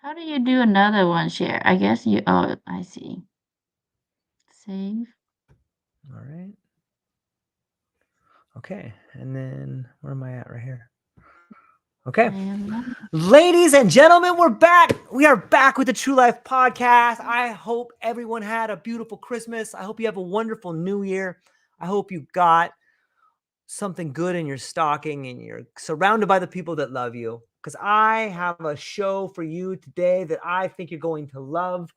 How do you do another one share? I guess you, oh, I see. Save. All right. Okay. And then where am I at right here? Okay. I am not. Ladies and gentlemen, we're back. We are back with the True Life Podcast. I hope everyone had a beautiful Christmas. I hope you have a wonderful New Year. I hope you got something good in your stocking and you're surrounded by the people that love you. Because I have a show for you today that I think you're going to love.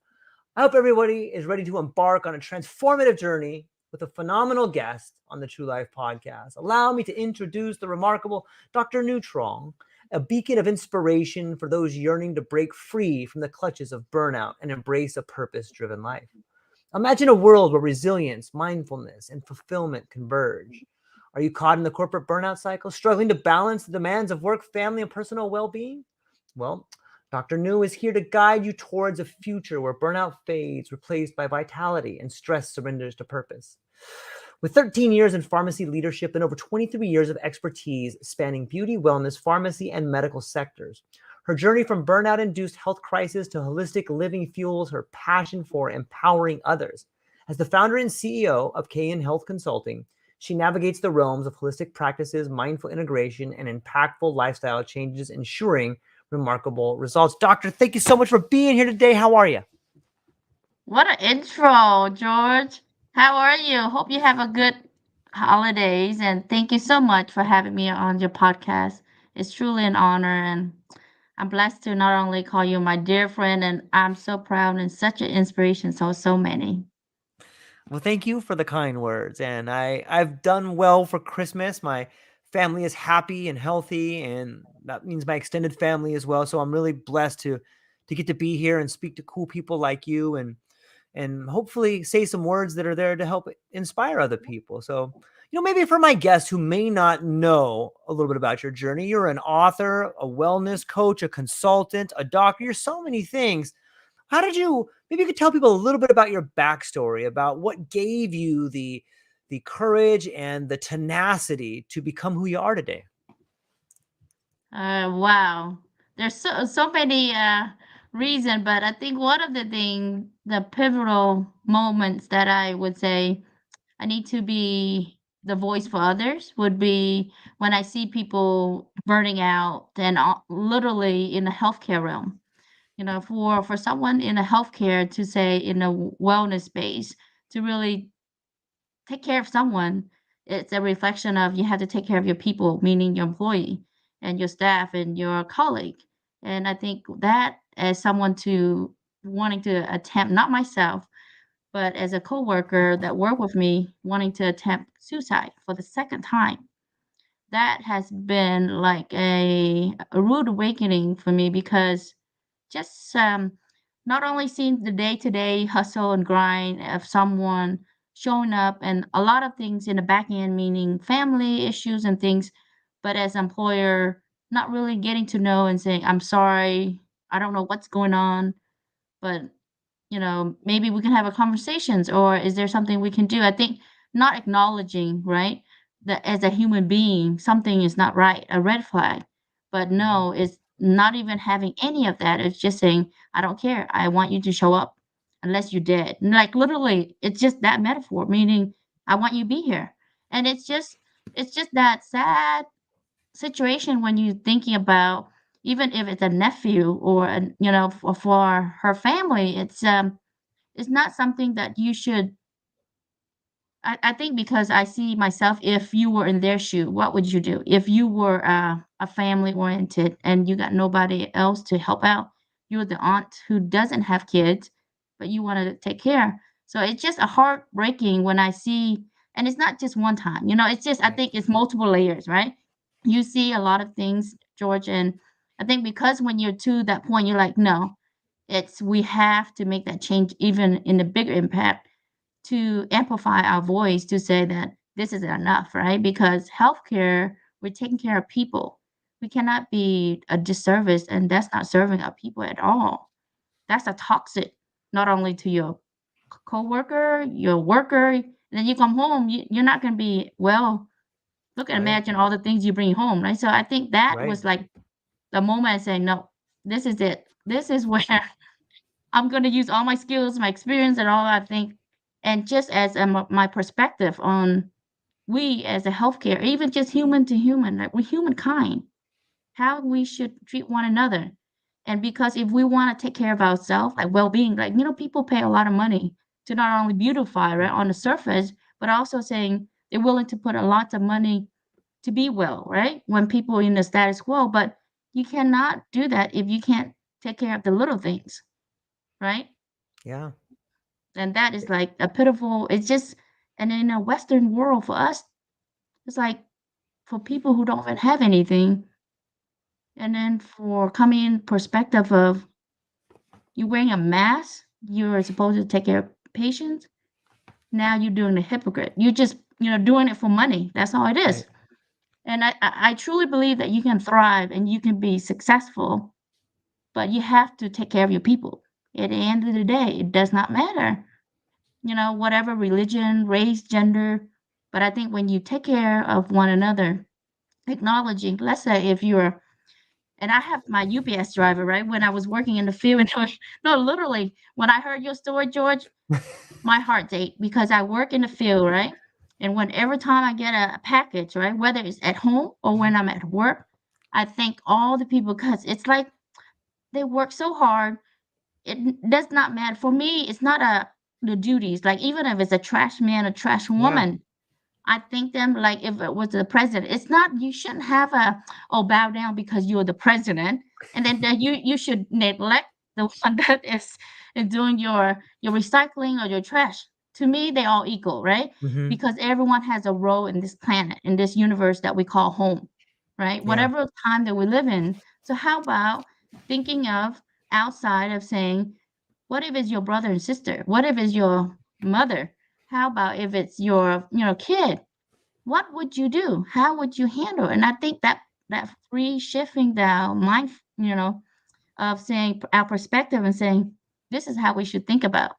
I hope everybody is ready to embark on a transformative journey with a phenomenal guest on the True Life Podcast. Allow me to introduce the remarkable Dr. Nhu Truong, a beacon of inspiration for those yearning to break free from the clutches of burnout and embrace a purpose-driven life. Imagine a world where resilience, mindfulness, and fulfillment converge. Are you caught in the corporate burnout cycle, struggling to balance the demands of work, family, and personal well-being? Well, Dr. Nhu is here to guide you towards a future where burnout fades, replaced by vitality, and stress surrenders to purpose. With 13 years in pharmacy leadership and over 23 years of expertise spanning beauty, wellness, pharmacy, and medical sectors, her journey from burnout-induced health crisis to holistic living fuels her passion for empowering others. As the founder and CEO of KN Health Consulting, she navigates the realms of holistic practices, mindful integration, and impactful lifestyle changes, ensuring remarkable results. Doctor, thank you so much for being here today. How are you? What an intro, George. How are you? Hope you have a good holidays and thank you so much for having me on your podcast. It's truly an honor and I'm blessed to not only call you my dear friend and I'm so proud and such an inspiration to so many. Well, thank you for the kind words. And I've done well for Christmas. My family is happy and healthy, and that means my extended family as well. So I'm really blessed to get to be here and speak to cool people like you and hopefully say some words that are there to help inspire other people. So, maybe for my guests who may not know a little bit about your journey, you're an author, a wellness coach, a consultant, a doctor, you're so many things. How did you, maybe you could tell people a little bit about your backstory, about what gave you the courage and the tenacity to become who you are today? Wow. There's so many reasons, but I think one of the pivotal moments that I would say I need to be the voice for others would be when I see people burning out and literally in the healthcare realm. You know, for someone in a healthcare to say in a wellness space to really take care of someone, it's a reflection of you have to take care of your people, meaning your employee and your staff and your colleague. And I think that as someone to wanting to attempt, not myself, but as a coworker that worked with me wanting to attempt suicide for the second time, that has been like a rude awakening for me because just not only seeing the day-to-day hustle and grind of someone showing up and a lot of things in the back end, meaning family issues and things, but as employer, not really getting to know and saying, I'm sorry, I don't know what's going on, but maybe we can have a conversations or is there something we can do? I think not acknowledging, right, that as a human being, something is not right, a red flag. But no, it's not even having any of that. It's just saying, I don't care. I want you to show up unless you're dead. Like literally, it's just that metaphor, meaning I want you to be here. And it's just that sad situation when you're thinking about even if it's a nephew or for her family, it's not something that you should. I think because I see myself, if you were in their shoe, what would you do? If you were a family oriented and you got nobody else to help out, you're the aunt who doesn't have kids, but you want to take care. So it's just a heartbreaking when I see, and it's not just one time, it's just, I Right. think it's multiple layers, right? You see a lot of things, George, and I think because when you're to that point, you're like, no, we have to make that change even in the bigger impact to amplify our voice to say that this isn't enough, right? Because healthcare, we're taking care of people. We cannot be a disservice, and that's not serving our people at all. That's a toxic, not only to your coworker, your worker. And then you come home, you're not going to be well. Look and Right. imagine all the things you bring home, right? So I think that Right. was like the moment I say, no, this is it. this is where I'm going to use all my skills, my experience, and all I think, and just as my perspective on we as a healthcare, even just human to human, like we're humankind, how we should treat one another. And because if we want to take care of ourselves, like well-being, like people pay a lot of money to not only beautify right on the surface, but also saying they're willing to put a lot of money to be well, right? When people in the status quo, but you cannot do that if you can't take care of the little things, right? Yeah. And that is like a pitiful, it's just, and in a Western world for us, it's like for people who don't even have anything, and then for coming in perspective of you wearing a mask, you're supposed to take care of patients. Now you're doing the hypocrite. You're just, doing it for money. That's all it is. Right. And I truly believe that you can thrive and you can be successful, but you have to take care of your people. At the end of the day, it does not matter, whatever religion, race, gender. But I think when you take care of one another, acknowledging, let's say if you're, and I have my UPS driver, right? When I was working in the field, no, literally, when I heard your story, George, my heart ate because I work in the field, right? And when every time I get a package, right, whether it's at home or when I'm at work, I thank all the people because it's like they work so hard. It does not matter for me. It's not the duties. Like even if it's a trash man, a trash Yeah. woman, I think them like if it was the president. It's not you shouldn't have a bow down because you're the president, and then you should neglect the one that is doing your recycling or your trash. To me, they all equal, right? Hmm. Because everyone has a role in this planet, in this universe that we call home, right? Yeah. Whatever time that we live in. So how about thinking of outside of saying, what if it's your brother and sister? What if it's your mother? How about if it's your kid? What would you do? How would you handle it? And I think that free shifting the mind, of saying our perspective and saying this is how we should think about,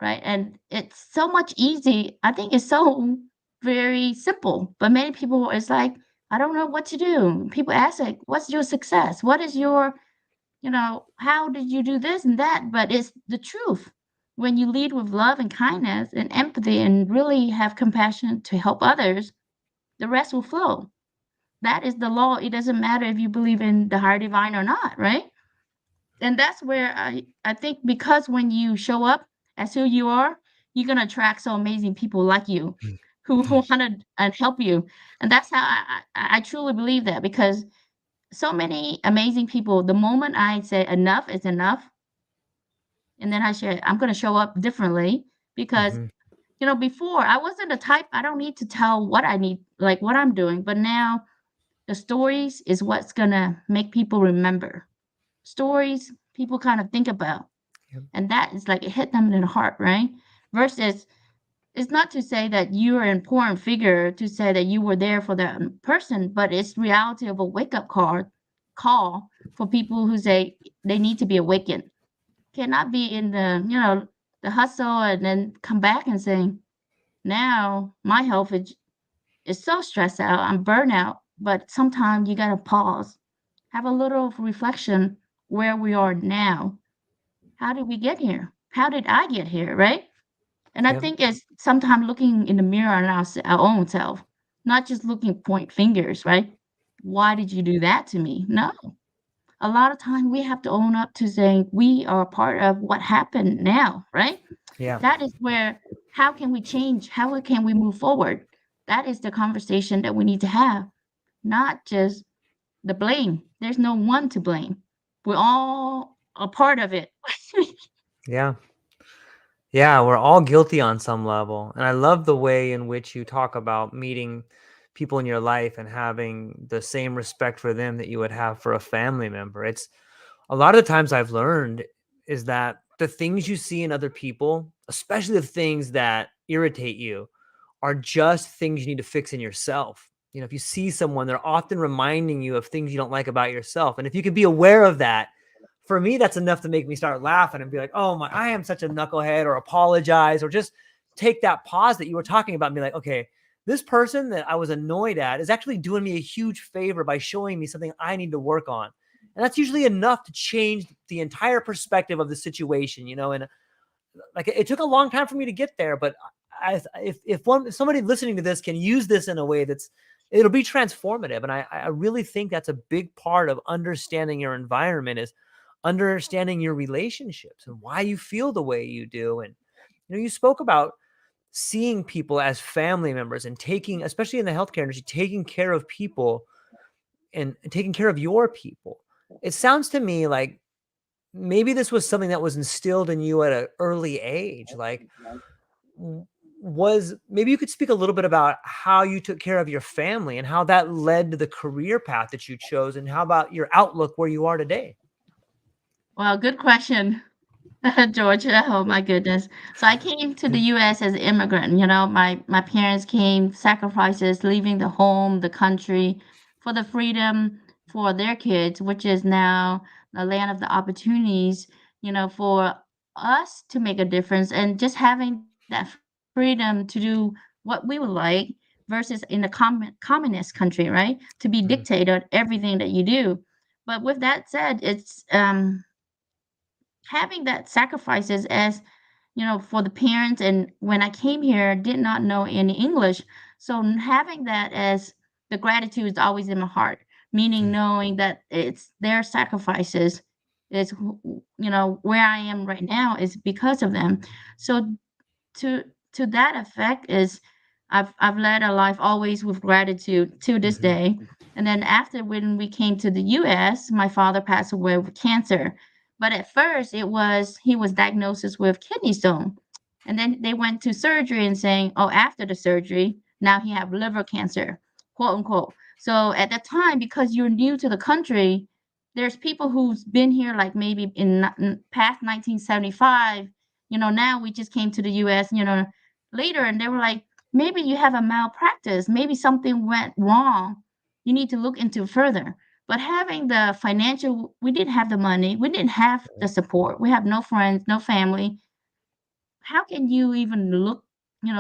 right? And it's so much easy. I think it's so very simple, but many people it's like I don't know what to do. People ask like, "What's your success? What is your, how did you do this and that?" But it's the truth. When you lead with love and kindness and empathy and really have compassion to help others, the rest will flow. That is the law. It doesn't matter if you believe in the higher divine or not, right? And that's where I think because when you show up as who you are, you're gonna attract so amazing people like you who wanna help you. And that's how I truly believe that because so many amazing people, the moment I say enough is enough, and then I share I'm gonna show up differently because Hmm. before I wasn't the type I don't need to tell what I need, like what I'm doing, but now the stories is what's gonna make people remember. Stories people kind of think about, Yep. and that is like it hit them in the heart, right? Versus, it's not to say that you're an important figure to say that you were there for that person, but it's reality of a wake up call for people who say they need to be awakened. Cannot be in the hustle and then come back and saying, now my health is so stressed out, I'm burnout. But sometimes you gotta pause, have a little reflection where we are now. How did we get here? How did I get here? Right? And I Yep. think it's sometimes looking in the mirror on our own self, not just looking point fingers, right? Why did you do that to me? No. A lot of time we have to own up to saying we are part of what happened now, right? Yeah. That is where how can we change? How can we move forward? That is the conversation that we need to have, not just the blame. There's no one to blame. We're all a part of it. Yeah. Yeah, we're all guilty on some level. And I love the way in which you talk about meeting people in your life and having the same respect for them that you would have for a family member. It's a lot of the times I've learned is that the things you see in other people, especially the things that irritate you, are just things you need to fix in yourself. You know, if you see someone, they're often reminding you of things you don't like about yourself. And if you can be aware of that, for me, that's enough to make me start laughing and be like, oh my, I am such a knucklehead, or apologize, or just take that pause that you were talking about and be like, okay, this person that I was annoyed at is actually doing me a huge favor by showing me something I need to work on. And that's usually enough to change the entire perspective of the situation, and like it took a long time for me to get there, but if somebody listening to this can use this in a way it'll be transformative. And I really think that's a big part of understanding your environment, is understanding your relationships and why you feel the way you do. And you spoke about seeing people as family members and taking, especially in the healthcare industry, taking care of people and taking care of your people. It sounds to me like maybe this was something that was instilled in you at an early age. Like, maybe you could speak a little bit about how you took care of your family and how that led to the career path that you chose, and how about your outlook where you are today? Well, good question, Georgia. Oh my goodness. So I came to the U.S. as an immigrant. My parents came, sacrifices, leaving the home, the country, for the freedom for their kids, which is now the land of the opportunities. For us to make a difference, and just having that freedom to do what we would like, versus in the communist country, right? To be Mm, dictated everything that you do. But with that said, it's having that sacrifices as for the parents. And when I came here, did not know any English, so having that as the gratitude is always in my heart, meaning mm, knowing that it's their sacrifices is where I am right now is because of them. So to to that effect is I've led a life always with gratitude to this mhm, day. And then after, when we came to the US, my father passed away with cancer. But at first he was diagnosed with kidney stone. And then they went to surgery and saying, oh, after the surgery, now he have liver cancer, quote unquote. So at that time, because you're new to the country, there's people who's been here like maybe in past 1975. Now we just came to the US, later, and they were like, maybe you have a malpractice, maybe something went wrong. You need to look into further. But having the financial, we didn't have the money, we didn't have the support, we have no friends, no family. How can you even look,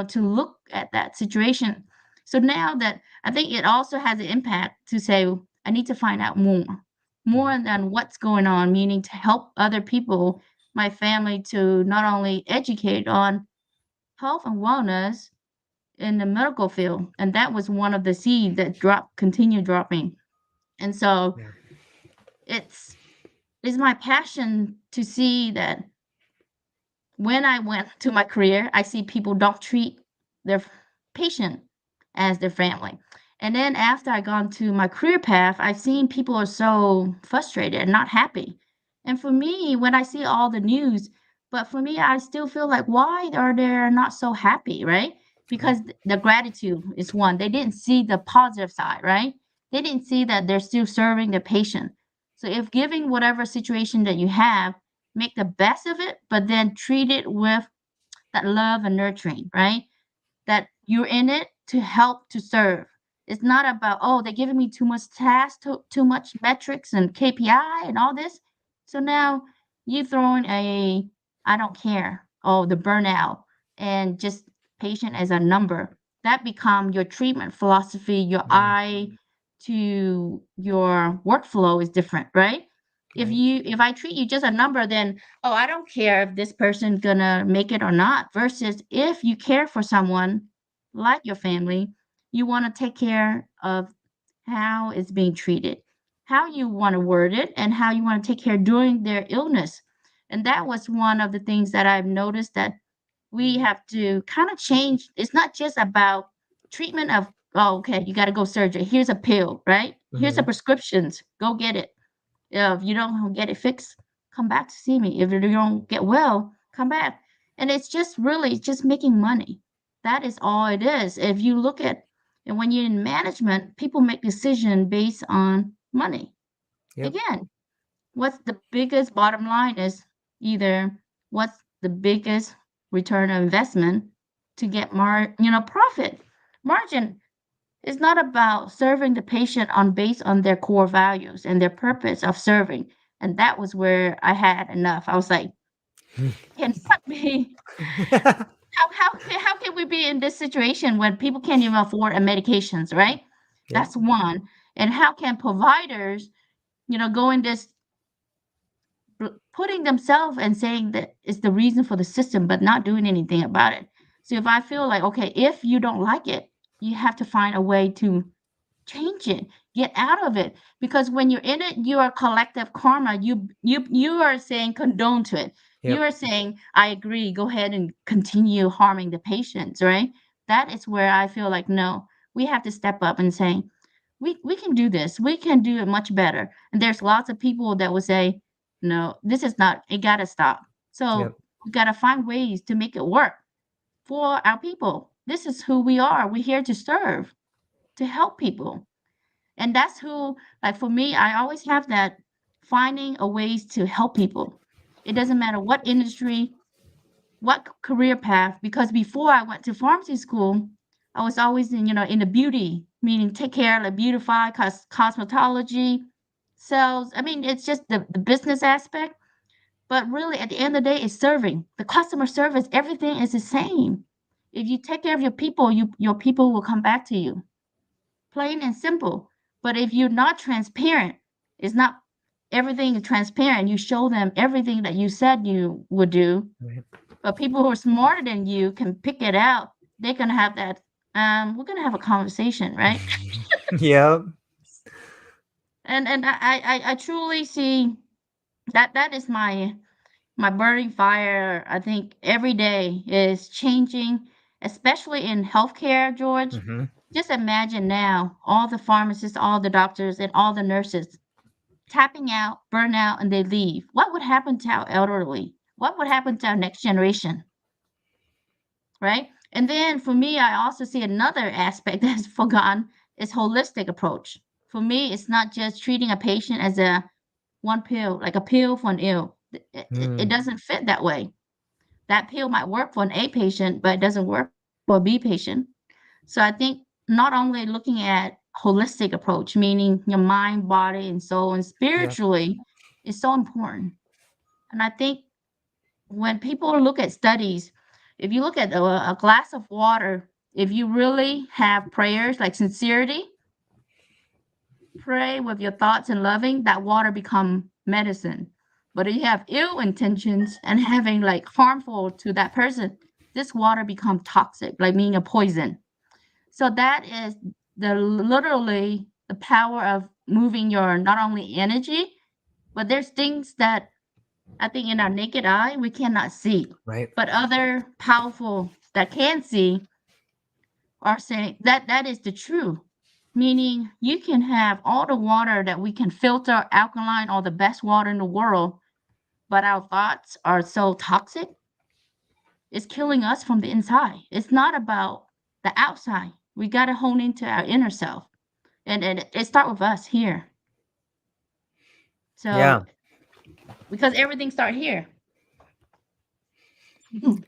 to look at that situation? So now that I think it also has an impact to say, I need to find out mhm. more than what's going on, meaning to help other people, my family, to not only educate on health and wellness in the medical field. And that was one of the seeds that continue dropping. And so Yeah. it's it's my passion to see that when I went to my career, I see people don't treat their patient as their family. And then after I gone to my career path, I've seen people are so frustrated and not happy. And for me, when I see all the news, but for me, I still feel like, why are they not so happy, right? Right. Because the gratitude is one. They didn't see the positive side, right? They didn't see that they're still serving the patient. So if giving whatever situation that you have, make the best of it, but then treat it with that love and nurturing, right? That you're in it to help, to serve. It's not about, oh, they're giving me too much tasks, too much metrics and KPI and all this. So now you throwing I don't care, oh, the burnout, and just patient as a number. That become your treatment philosophy, your Mm, eye to your workflow is different, right? right. If I treat you just a number, then oh, I don't care if this person's gonna make it or not. Versus if you care for someone like your family, you want to take care of how it's being treated, how you want to word it, and how you want to take care during their illness. And that was one of the things that I've noticed, that we have to kind of change. It's not just about treatment of, oh, okay, you got to go surgery. Here's a pill, right? Here's a Mhm. prescriptions. Go get it. If you don't get it fixed, come back to see me. If you don't get well, come back. And it's just really just making money. That is all it is. If you look at, and when you're in management, people make decision based on money. Yep. Again, what's the biggest bottom line is either what's the biggest return of investment to get profit margin. It's not about serving the patient on based on their core values and their purpose of serving. And that was where I had enough. I was like, cannot be. How can we be in this situation when people can't even afford medications, right? Yep. That's one. And how can providers going this putting themselves and saying that it's the reason for the system, but not doing anything about it. So if I feel like, okay, if you don't like it, you have to find a way to change it, get out of it. Because when you're in it, you are collective karma. You are saying condone to it. You Yep. are saying, I agree, go ahead and continue harming the patients, right? That is where I feel like, no, we have to step up and say, we can do this. We can do it much better. And there's lots of people that will say, no, this is not, it gotta stop. So Yep. we gotta find ways to make it work for our people. This is who we are. We're here to serve, to help people. And that's who, like for me, I always have that finding a ways to help people. It doesn't matter what industry, what career path, because before I went to pharmacy school, I was always in the beauty, meaning take care, like beautify, cosmetology, sales. I mean, it's just the business aspect. But really, at the end of the day, it's serving. The customer service, everything is the same. If you take care of your people, your people will come back to you. Plain and simple. But if you're not transparent, it's not everything is transparent. You show them everything that you said you would do, Right. but people who are smarter than you can pick it out. They're gonna have that. We're gonna have a conversation, right? Yep. And I truly see that is my burning fire. I think every day is changing, especially in healthcare, George. Hmm. Just imagine now all the pharmacists, all the doctors, and all the nurses tapping out, burn out, and they leave. What would happen to our elderly? What would happen to our next generation? Right? And then for me, I also see another aspect that's forgotten is holistic approach. For me, it's not just treating a patient as a one pill, like a pill for an ill. It Mm. doesn't fit that way. That pill might work for an A patient, but it doesn't work for a B patient. So I think not only looking at holistic approach, meaning your mind, body, and soul, and Yep. spiritually, is so important. And I think when people look at studies, if you look at a glass of water, if you really have prayers like sincerity, pray with your thoughts and loving, that water become medicine. But if you have ill intentions and having like harmful to that person, this water become toxic, like being a poison. So that is the literally the power of moving your not only energy, but there's things that I think in our naked eye we cannot see, Right. but other powerful that can see are saying that that is the truth. Meaning you can have all the water that we can filter alkaline or the best water in the world, but our thoughts are so toxic, it's killing us from the inside. It's not about the outside. We got to hone into our inner self. And it start with us here. So Yeah. because everything start here.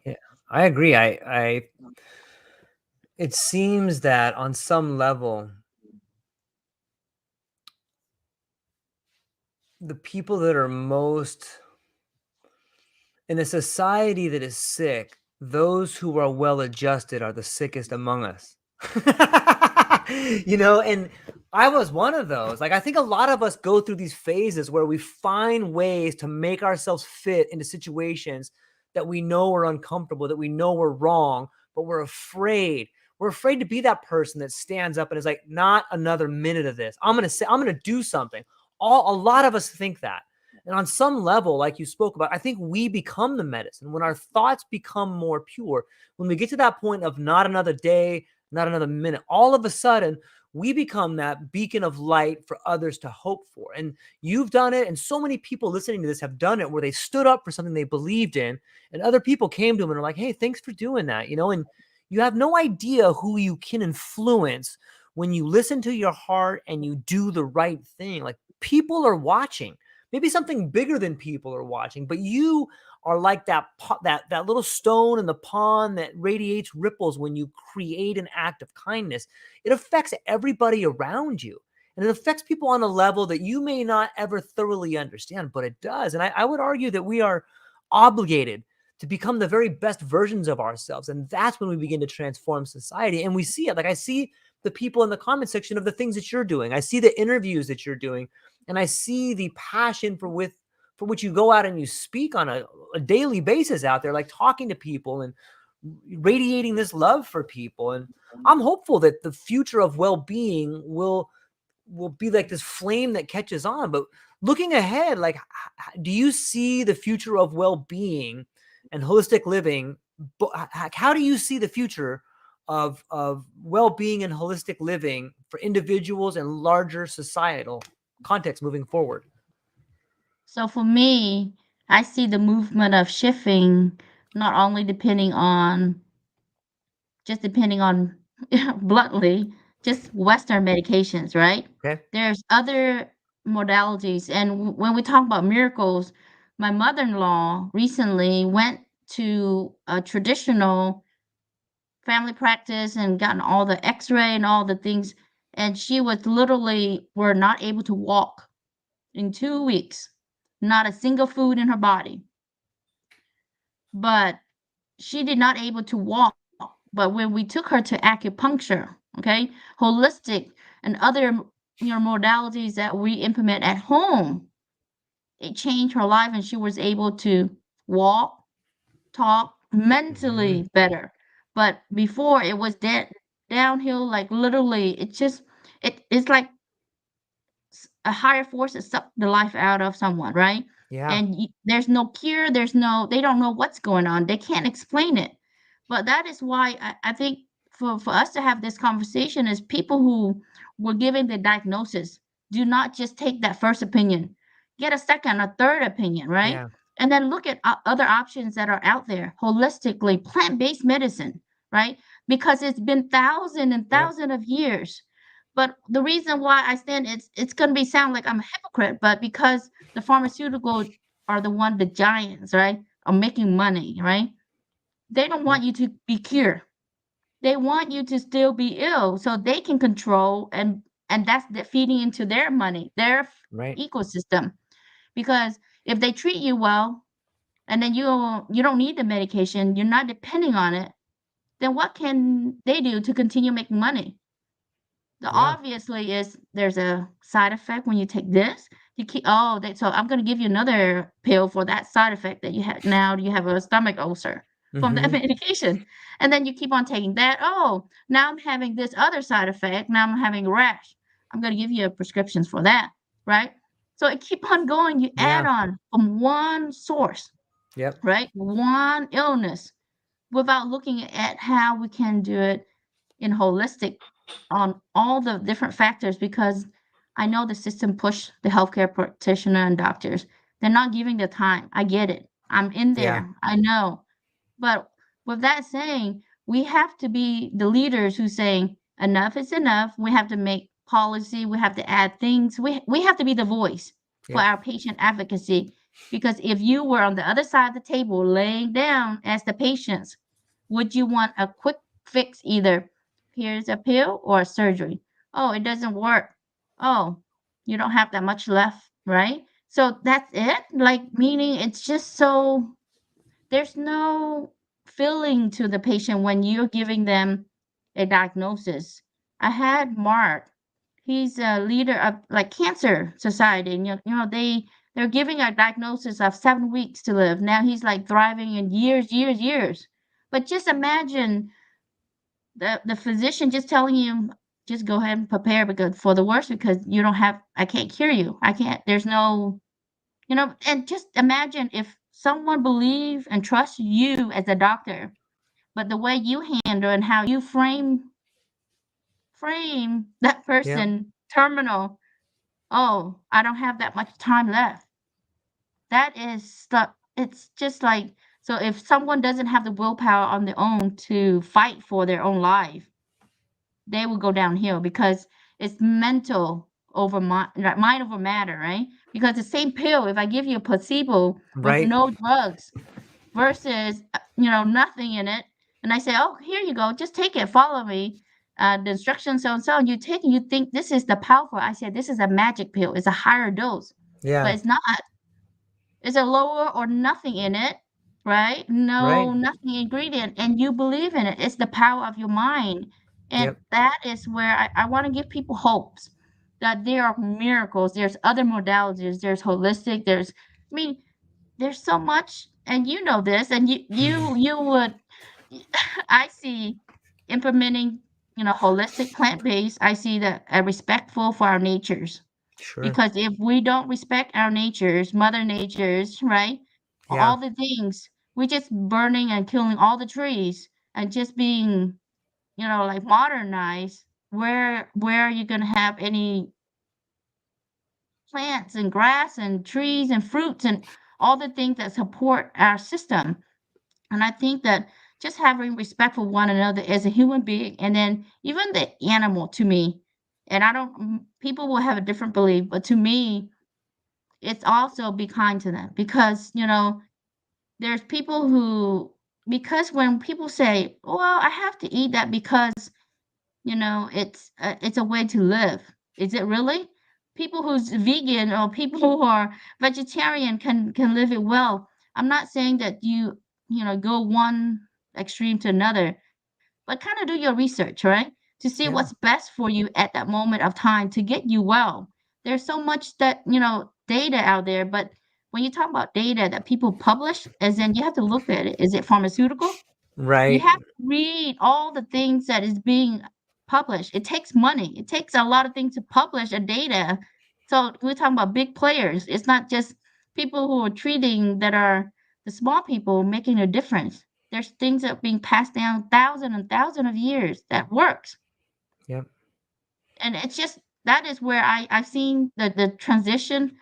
Yeah. I agree. It seems that on some level, the people that are most in a society that is sick, those who are well adjusted are the sickest among us. And I was one of those. Like, I think a lot of us go through these phases where we find ways to make ourselves fit into situations that we know are uncomfortable, that we know we're wrong, but we're afraid. We're afraid to be that person that stands up and is like, not another minute of this. I'm going to do something. A lot of us think that. And on some level, like you spoke about, I think we become the medicine when our thoughts become more pure. When we get to that point of not another day, not another minute, all of a sudden, we become that beacon of light for others to hope for. And you've done it. And so many people listening to this have done it where they stood up for something they believed in. And other people came to them and are like, hey, thanks for doing that. And you have no idea who you can influence when you listen to your heart and you do the right thing. Like, people are watching. Maybe something bigger than people are watching, but you are like that little stone in the pond that radiates ripples when you create an act of kindness. It affects everybody around you. And it affects people on a level that you may not ever thoroughly understand, but it does. And I would argue that we are obligated to become the very best versions of ourselves. And that's when we begin to transform society. And we see it. Like, I see the people in the comment section of the things that you're doing. I see the interviews that you're doing. and I see the passion for which you go out and you speak on a daily basis out there, like talking to people and radiating this love for people. And I'm hopeful that the future of well-being will be like this flame that catches on. But looking ahead, like, do you see the future of well-being and holistic living? How do you see the future of well-being and holistic living for individuals and larger societal context moving forward? So for me, I see the movement of shifting not only depending on bluntly, just Western medications, right? Okay. There's other modalities. And when we talk about miracles, my mother in law recently went to a traditional family practice and gotten all the x ray and all the things. And she was literally were not able to walk in 2 weeks, not a single food in her body. But she did not able to walk. But when we took her to acupuncture, okay, holistic and other modalities that we implement at home, it changed her life and she was able to walk, talk, Mm-hmm. mentally better. But before it was downhill, like literally, it's like a higher force that sucked the life out of someone, right? Yeah. And there's no cure, they don't know what's going on, they can't explain it. But that is why I think for us to have this conversation is people who were given the diagnosis, do not just take that first opinion, get a second, a third opinion, right? Yeah. And then look at other options that are out there holistically, plant-based medicine, right? Because it's been thousands and Yep. thousands of years. But the reason why I stand, it's going to be sound like I'm a hypocrite, but because the pharmaceutical are the one, the giants, right, are making money, right? They don't Yep. want you to be cured. They want you to still be ill so they can control, and that's the feeding into their money, their Right. ecosystem. Because if they treat you well and then you don't need the medication, you're not depending on it, then what can they do to continue making money? The Yeah. obviously is there's a side effect when you take this. You keep so I'm gonna give you another pill for that side effect that you had. Now you have a stomach ulcer from that Mm-hmm. medication. And then you keep on taking that. Oh, now I'm having this other side effect. Now I'm having a rash. I'm gonna give you prescriptions for that, right? So it keep on going. You add Yeah. on from one source, Yep. right? One illness without looking at how we can do it in holistic on all the different factors, because I know the system push the healthcare practitioner and doctors. They're not giving the time. I get it. I'm in Yeah. there. I know. But with that saying, we have to be the leaders who saying enough is enough. We have to make policy. We have to add things. We have to be the voice for Yep. our patient advocacy. Because if you were on the other side of the table laying down as the patients, would you want a quick fix, either here's a pill or a surgery? Oh, it doesn't work. Oh, you don't have that much left, right? So that's it. Like, meaning it's just so there's no feeling to the patient when you're giving them a diagnosis. I had Mark. He's a leader of like cancer society, and they're giving a diagnosis of 7 weeks to live. Now he's like thriving in years, years, years. But just imagine the physician just telling you, just go ahead and prepare because for the worst, because I can't cure you. I can't. There's no and just imagine if someone believe and trust you as a doctor, but the way you handle and how you frame that Yep. person terminal. Oh, I don't have that much time left. That is stuff. It's just like, so if someone doesn't have the willpower on their own to fight for their own life, they will go downhill because it's mental over mind, like mind over matter, right? Because the same pill, if I give you a placebo with Right. no drugs versus nothing in it, and I say, oh, here you go, just take it, follow me, the instructions, so and so, and you take it, you think this is the powerful. I said this is a magic pill, it's a higher dose, but Yeah. it's not. It's a lower or nothing in it, right? No, Right. nothing ingredient, and you believe in it. It's the power of your mind. And Yep. that is where I want to give people hopes. that there are miracles. There's other modalities. There's holistic. I mean, there's so much, and you know this, and you would. I see implementing, holistic plant based. I see that respectful for our natures, Sure. because if we don't respect our natures, Mother Nature's, right, Yeah. all the things, we just burning and killing all the trees and just being, like modernized. Where are you gonna have any plants and grass and trees and fruits and all the things that support our system? And I think that just having respect for one another as a human being, and then even the animal, to me, and I don't, people will have a different belief, but to me, it's also be kind to them, because, there's people who, because when people say, well, I have to eat that because, it's a way to live. Is it really? People who's vegan or people who are vegetarian can live it well. I'm not saying that go one extreme to another, but kind of do your research, right? To see what's Yeah. best for you at that moment of time to get you well. There's so much that, data out there, but when you talk about data that people publish, as in you have to look at it. Is it pharmaceutical? You Right. have to read all the things that is being published. It takes money. It takes a lot of things to publish a data. So we're talking about big players. It's not just people who are treating that are the small people making a difference. There's things that are being passed down thousand and thousand of years that works. Yep. And it's just that is where I've seen the transition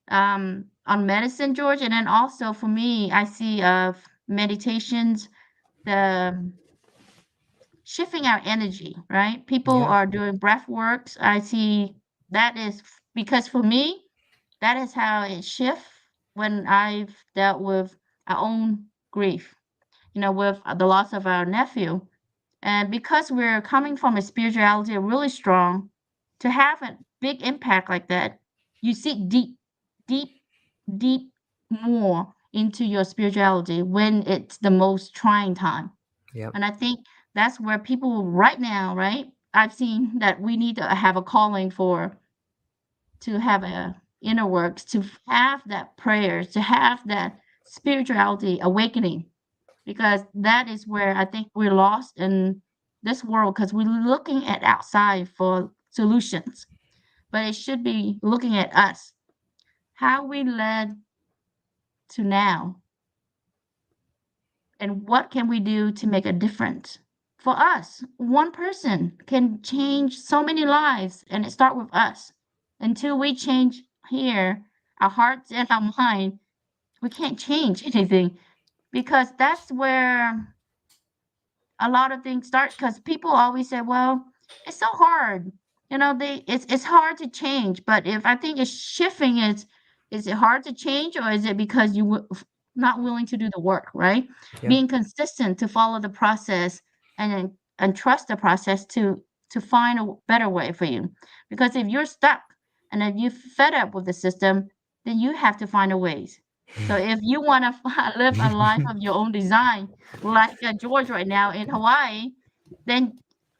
on medicine, George. And then also for me, I see of meditations, the shifting our energy, right? People Yeah. are doing breath works. I see that is because for me, that is how it shifts when I've dealt with our own grief, with the loss of our nephew. And because we're coming from a spirituality really strong, to have a big impact like that, you seek deep, deep, deep more into your spirituality when it's the most trying time. Yep. And I think that's where people right now, right? I've seen that we need to have a calling for to have a inner works, to have that prayers, to have that spirituality awakening, because that is where I think we're lost in this world because we're looking at outside for solutions, but it should be looking at us, how we led to now, and what can we do to make a difference for us. One person can change so many lives, and it start with us. Until we change here, our hearts and our mind, we can't change anything, because that's where a lot of things start, because people always say, well, it's so hard, it's hard to change. But if I think it's shifting, is it hard to change, or is it because not willing to do the work, right? Yep. Being consistent to follow the process, and trust the process to find a better way for you. Because if you're stuck and if you're fed up with the system, then you have to find a ways. So if you want to live a life of your own design, like George right now in Hawaii, then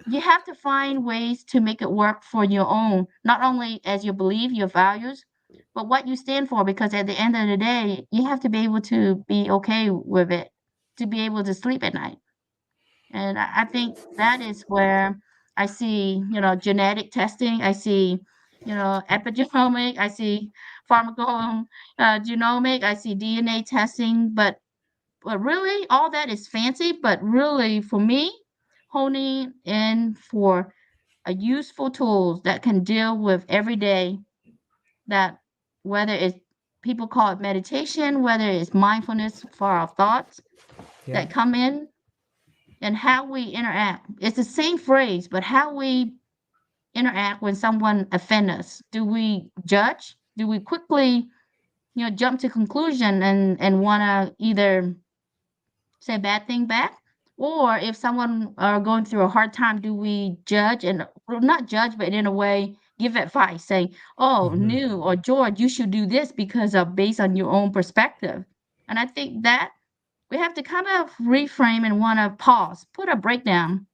you have to find ways to make it work for your own, not only as your belief, your values, but what you stand for. Because at the end of the day, you have to be able to be okay with it, to be able to sleep at night. And I think that is where I see, genetic testing. I see, epigenomic. I see genomic. I see DNA testing. But really, all that is fancy. But really, for me, honing in for a useful tools that can deal with every day, that whether it's people call it meditation, whether it's mindfulness for our thoughts Yep. that come in, and how we interact. It's the same phrase, but how we interact when someone offend us. Do we judge? Do we quickly, jump to conclusion and want to either say bad thing back? Or if someone are going through a hard time, do we judge and, well, not judge, but in a way give advice, saying, "Oh, Hmm. New or George, you should do this because of based on your own perspective." And I think that we have to kind of reframe and want to pause, put a breakdown,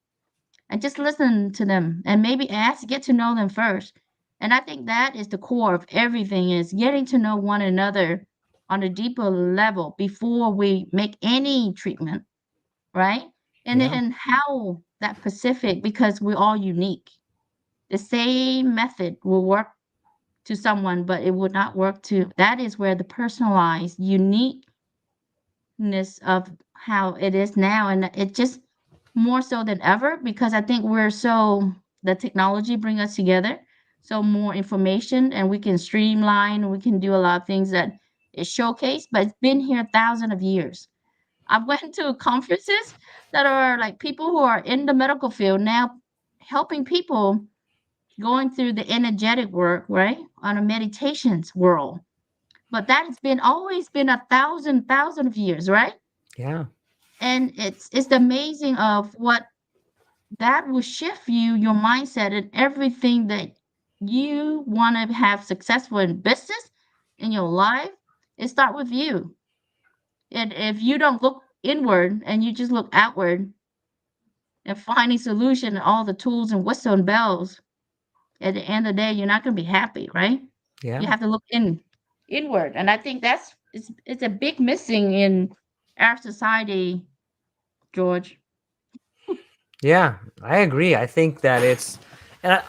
and just listen to them, and maybe ask, get to know them first, And I think that is the core of everything, is getting to know one another on a deeper level before we make any treatment, right? And Yeah. then how that Pacific, because we're all unique. The same method will work to someone, but it would not work to, that is where the personalized uniqueness of how it is now. And it just more so than ever, because I think we're so, the technology bring us together. So more information and we can streamline, we can do a lot of things that is showcased, but it's been here thousands of years. I've went to conferences that are like people who are in the medical field now helping people going through the energetic work, right? On a meditations world. But that has been always been a thousand of years, right? Yeah. And it's amazing of what that will shift you, your mindset and everything that you want to have successful in business, in your life. It start with you. And if you don't look inward and you just look outward and finding solution and all the tools and whistle and bells, at the end of the day, you're not going to be happy, right? You Yeah. have to look inward, and I think that's it's a big missing in our society, George. Yeah. I agree. I think that and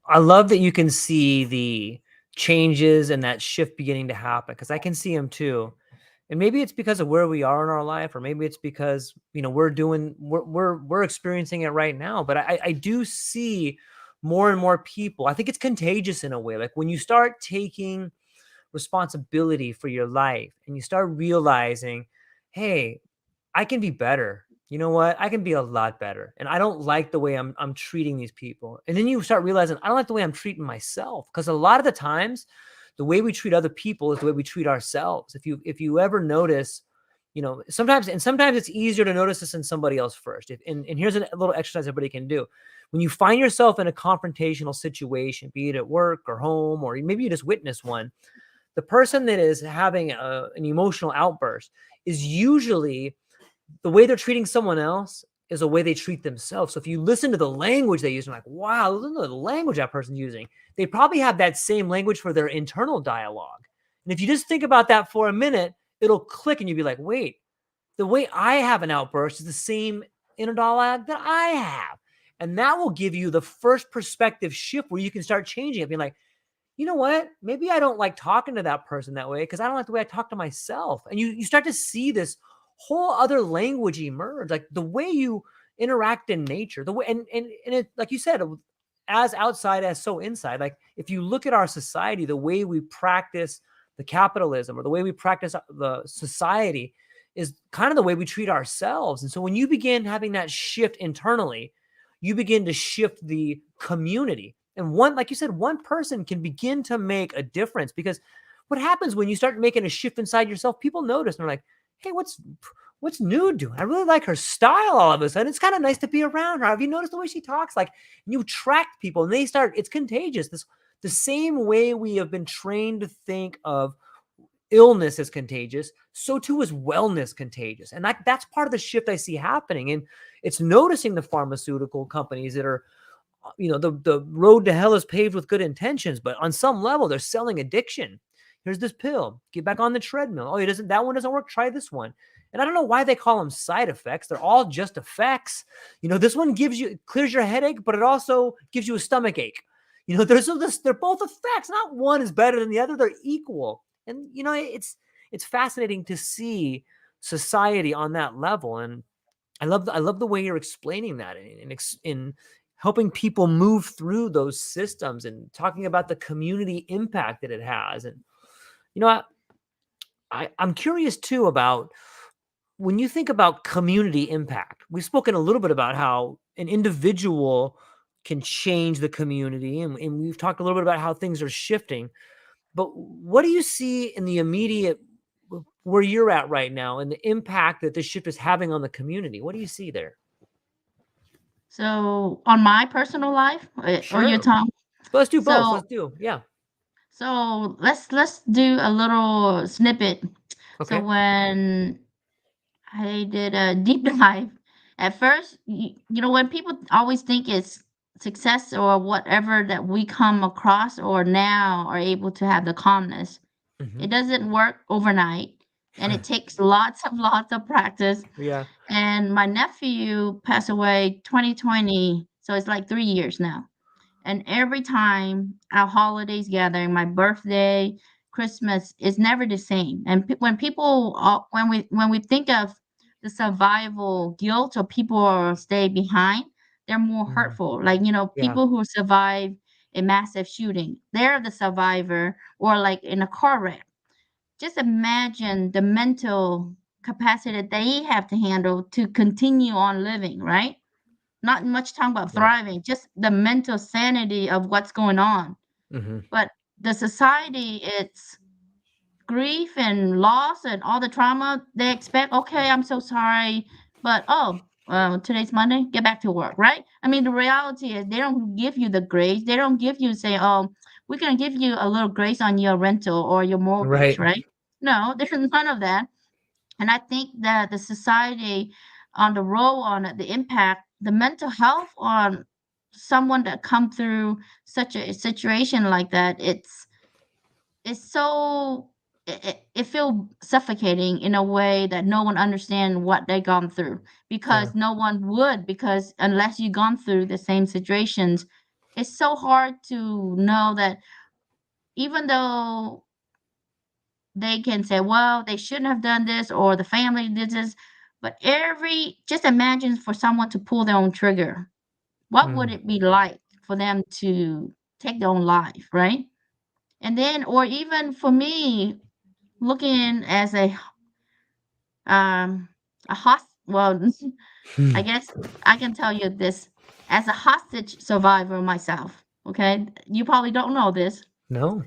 I love that you can see the changes and that shift beginning to happen because I can see them too. And maybe it's because of where we are in our life, or maybe it's because we're experiencing it right now. But I do see more and more people. I think it's contagious in a way. Like when you start taking responsibility for your life and you start realizing, hey, I can be better. You know what? I can be a lot better. And I don't like the way I'm treating these people. And then you start realizing I don't like the way I'm treating myself. Because a lot of the times, the way we treat other people is the way we treat ourselves. If you ever notice, sometimes it's easier to notice this in somebody else first. And here's a little exercise everybody can do. When you find yourself in a confrontational situation, be it at work or home, or maybe you just witness one, the person that is having an emotional outburst is usually the way they're treating someone else is the way they treat themselves. So if you listen to the language they use, you're like, wow, listen to the language that person's using. They probably have that same language for their internal dialogue. And if you just think about that for a minute, it'll click and you'll be like, wait, the way I have an outburst is the same inner dialogue that I have. And that will give you the first perspective shift where you can start changing it, being like, you know what? Maybe I don't like talking to that person that way because I don't like the way I talk to myself. And you start to see this whole other language emerge, like the way you interact in nature, the way and it, like you said, as outside as so inside. Like if you look at our society, the way we practice the capitalism or the way we practice the society is kind of the way we treat ourselves. And so when you begin having that shift internally, you begin to shift the community. And one, like you said, one person can begin to make a difference because what happens when you start making a shift inside yourself, people notice and they're like, hey, what's Nhu doing? I really like her style all of a sudden. It's kind of nice to be around her. Have you noticed the way she talks? Like you attract people and it's contagious. The same way we have been trained to think of illness is contagious, so too is wellness contagious. And that's part of the shift I see happening. And it's noticing the pharmaceutical companies that are, the road to hell is paved with good intentions, but on some level, they're selling addiction. Here's this pill. Get back on the treadmill. Oh, that one doesn't work. Try this one. And I don't know why they call them side effects. They're all just effects. This one clears your headache, but it also gives you a stomach ache. They're both effects. Not one is better than the other. They're equal. And it's fascinating to see society on that level. And I love the way you're explaining that in helping people move through those systems and talking about the community impact that it has. And I'm curious too about when you think about community impact. We've spoken a little bit about how an individual can change the community, and we've talked a little bit about how things are shifting. But what do you see in the immediate where you're at right now and the impact that this shift is having on the community? What do you see there? So on my personal life, or your Sure. time. Let's do both. So Let's do. Yeah. let's do a little snippet. So Okay. when I did a deep dive, at first, when people always think it's success or whatever that we come across or now are able to have the calmness. Hmm. It doesn't work overnight, and it takes lots of practice. Yeah. And my nephew passed away 2020, so it's like 3 years now. And every time our holidays gathering, my birthday, Christmas is never the same. And when people, when we think of the survival guilt or people are stay behind, they're more Mm. hurtful. Like Yeah. people who survive a massive shooting, they're the survivor, or like in a car wreck. Just imagine the mental capacity that they have to handle to continue on living, right? Not much talking about Right. thriving, just the mental sanity of what's going on. Hmm. But the society, it's grief and loss and all the trauma. They expect, okay, I'm so sorry, but today's Monday, get back to work, right? I mean, the reality is they don't give you the grace. They don't give you say, oh, we're gonna give you a little grace on your rental or your mortgage, Right. right? No, there's none of that. And I think that the society on the role on it, the impact, the mental health on someone that come through such a situation like that, it's so it feel suffocating in a way that no one understand what they gone through, Yeah. because no one would, because unless you gone through the same situations, it's so hard to know that even though they can say, well, they shouldn't have done this or the family did this. But just imagine for someone to pull their own trigger. What would Mm. it be like for them to take their own life, right? And then, or even for me, looking as um, a well, I guess I can tell you this as a hostage survivor myself. Okay. You probably don't know this. No.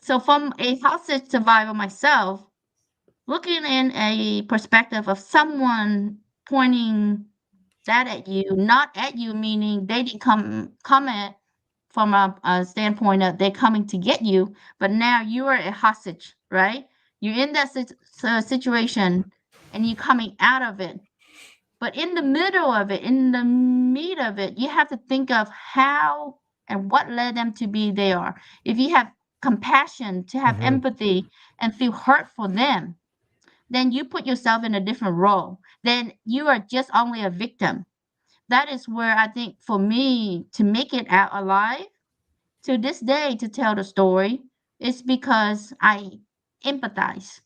So, from a hostage survivor myself, looking in a perspective of someone pointing that at you, not at you, meaning they didn't come at from a standpoint of they're coming to get you, but now you are a hostage, right? You're in that situation and you're coming out of it. But in the middle of it, in the meat of it, you have to think of how and what led them to be there. If you have compassion, to have Hmm. empathy and feel hurt for them, then you put yourself in a different role. Then you are just only a victim. That is where I think for me to make it out alive to this day to tell the story is because I empathize.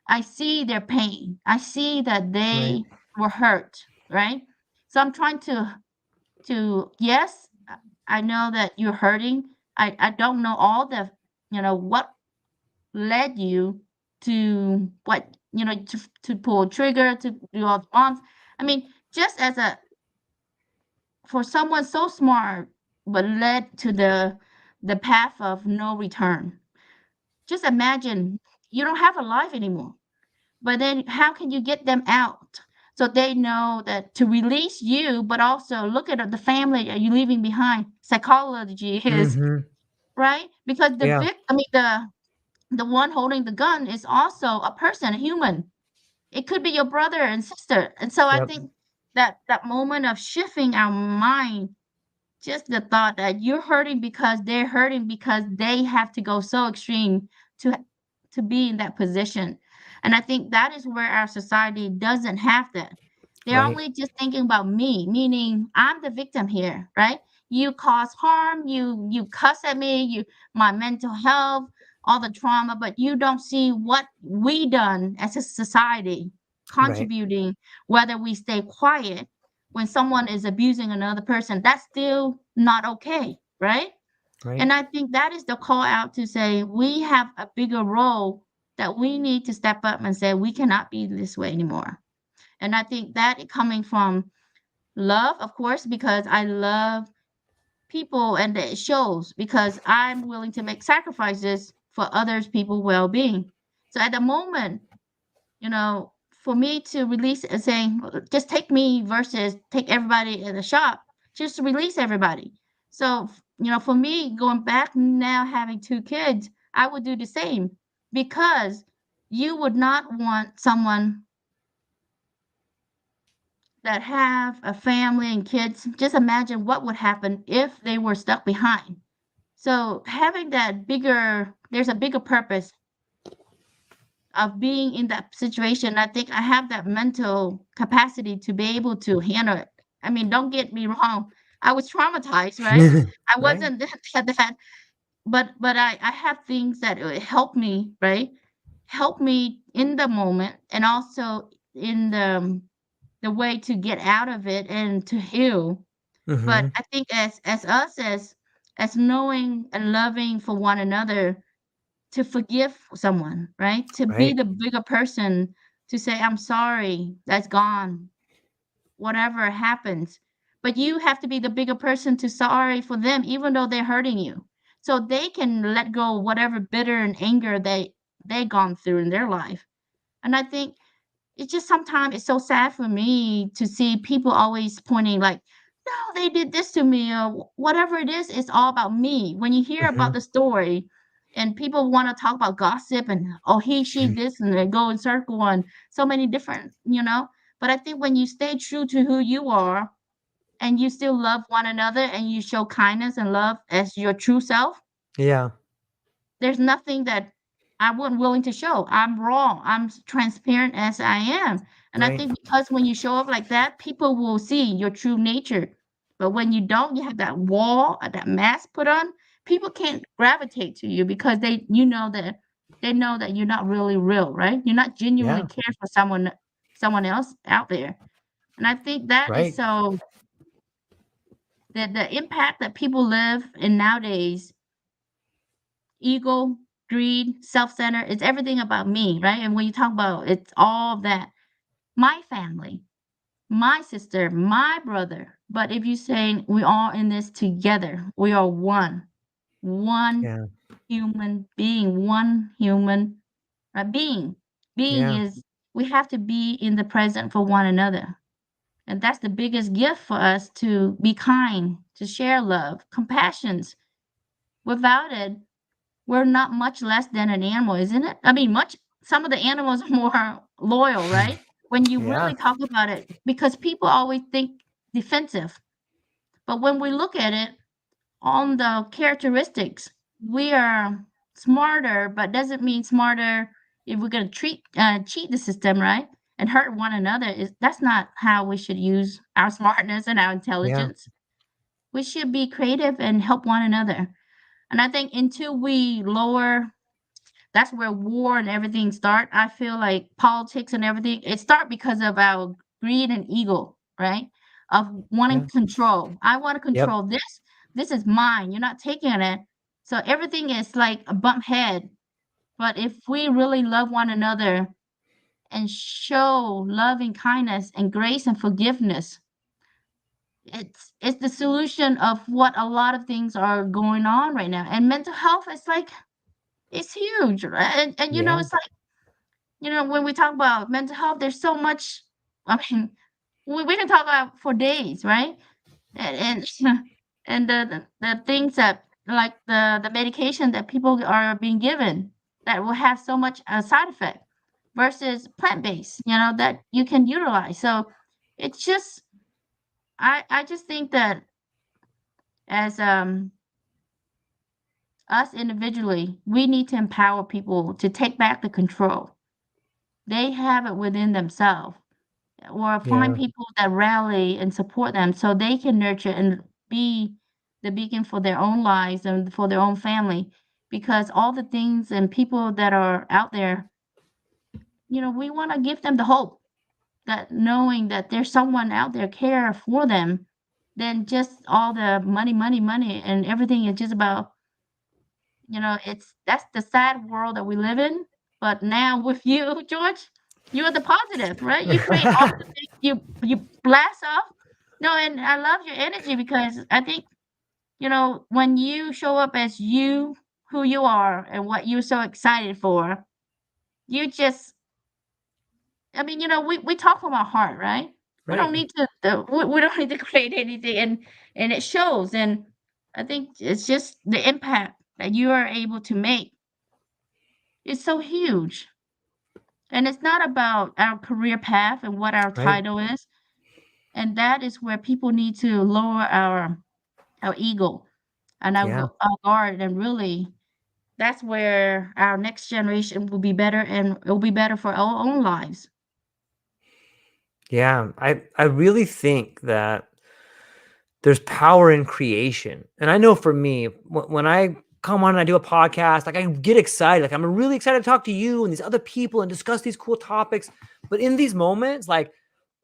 I see their pain. I see that Right. they were hurt, right? So I'm trying to yes, I know that you're hurting. I don't know all the what led you to what to pull a trigger to do all the bombs. I mean, just as a for someone so smart but led to the path of no return. Just imagine you don't have a life anymore. But then how can you get them out so they know that to release you, but also look at the family that you're leaving behind. Psychology is Hmm. right because Yeah. I mean the one holding the gun is also a person, a human. It could be your brother and sister. And so I Yep. think that moment of shifting our mind, just the thought that you're hurting because they're hurting because they have to go so extreme to to be in that position. And I think that is where our society doesn't have that. They're Right. only just thinking about me, meaning I'm the victim here, right? You cause harm, you cuss at me, you my mental health, all the trauma, but you don't see what we done as a society Right. contributing, whether we stay quiet when someone is abusing another person, that's still not okay, right? Right. And I think that is the call out to say we have a bigger role that we need to step up and say we cannot be this way anymore. And I think that coming from love, of course, because I love people and it shows because I'm willing to make sacrifices for others people well-being. So at the moment, for me to release and saying, just take me versus take everybody in the shop, just release everybody. So, for me, going back now having two kids, I would do the same because you would not want someone that have a family and kids, just imagine what would happen if they were stuck behind. So having that bigger, there's a bigger purpose of being in that situation. I think I have that mental capacity to be able to handle it. I mean, don't get me wrong. I was traumatized, right? I Right. wasn't that, but I have things that help me, right? Help me in the moment and also in the way to get out of it and to heal. But Hmm. I think as us as knowing and loving for one another, to forgive someone, right? To be Right. the bigger person, to say, I'm sorry, that's gone, whatever happens. But you have to be the bigger person to sorry for them, even though they're hurting you. So they can let go of whatever bitter and anger they gone through in their life. And I think it's just sometimes it's so sad for me to see people always pointing like, no, they did this to me, or whatever it is, it's all about me. When you hear about Hmm. the story and people want to talk about gossip and oh he, she, this, and they go in circle and so many different, you know. But I think when you stay true to who you are and you still love one another and you show kindness and love as your true self, Yeah. there's nothing that I wasn't willing to show. I'm raw. I'm transparent as I am. And I Right. think because when you show up like that, people will see your true nature. But when you don't, you have that wall, that mask put on, people can't gravitate to you because they know that you're not really real, right? You're not genuinely Yeah. care for someone else out there. And I think that is Right. so the impact that people live in nowadays, ego, greed, self-centered, it's everything about me, right? And when you talk about it's all of that, my family, my sister, my brother. But if you say we all in this together, we are one Yeah. human being, one human being. Being Yeah. is we have to be in the present for one another. And that's the biggest gift for us to be kind, to share love, compassions. Without it, we're not much less than an animal, isn't it? I mean, much some of the animals are more loyal, right? When you Yeah. really talk about it, because people always think defensive. But when we look at it on the characteristics, we are smarter, but doesn't mean smarter if we're going to cheat the system, right? And hurt one another. Is That's not how we should use our smartness and our Yeah. intelligence. We should be creative and help one another. And I think until we lower, that's where war and everything start. I feel like politics and everything, it start because of our greed and ego, right? Of wanting Yeah. control. I want to Yep. control this. This is mine. You're not taking it. So everything is like a bump head. But if we really love one another and show love and kindness and grace and forgiveness, it's the solution of what a lot of things are going on right now. And mental health is like it's huge, right? And you know, Yeah. it's like, you know, when we talk about mental health, there's so much. I mean, we can talk about for days, right? And and the things that like the medication that people are being given that will have so much side effect versus plant based, you know, that you can utilize. So it's just I just think that as us individually, we need to empower people to take back the control. They have it within themselves or find Yeah. people that rally and support them so they can nurture and be the beacon for their own lives and for their own family. Because all the things and people that are out there, you know, we want to give them the hope that knowing that there's someone out there care for them than just all the money, money, money, and everything is just about, you know, it's that's the sad world that we live in. But now with you, George, you're the positive, right? You create all the things you blast off. No, and I love your energy because I think, you know, when you show up as you, who you are and what you're so excited for, you just I mean, you know, we talk from our heart, right? We don't Right. need to we don't need to create anything and it shows. And I think it's just the impact that you are able to make is so huge. And it's not about our career path and what our Right. title is. And that is where people need to lower our ego and Yeah. our guard, and really that's where our next generation will be better, and it will be better for our own lives. Yeah. I really think that there's power in creation. And I know for me, when I come on and I do a podcast, like I get excited. Like I'm really excited to talk to you and these other people and discuss these cool topics. But in these moments, like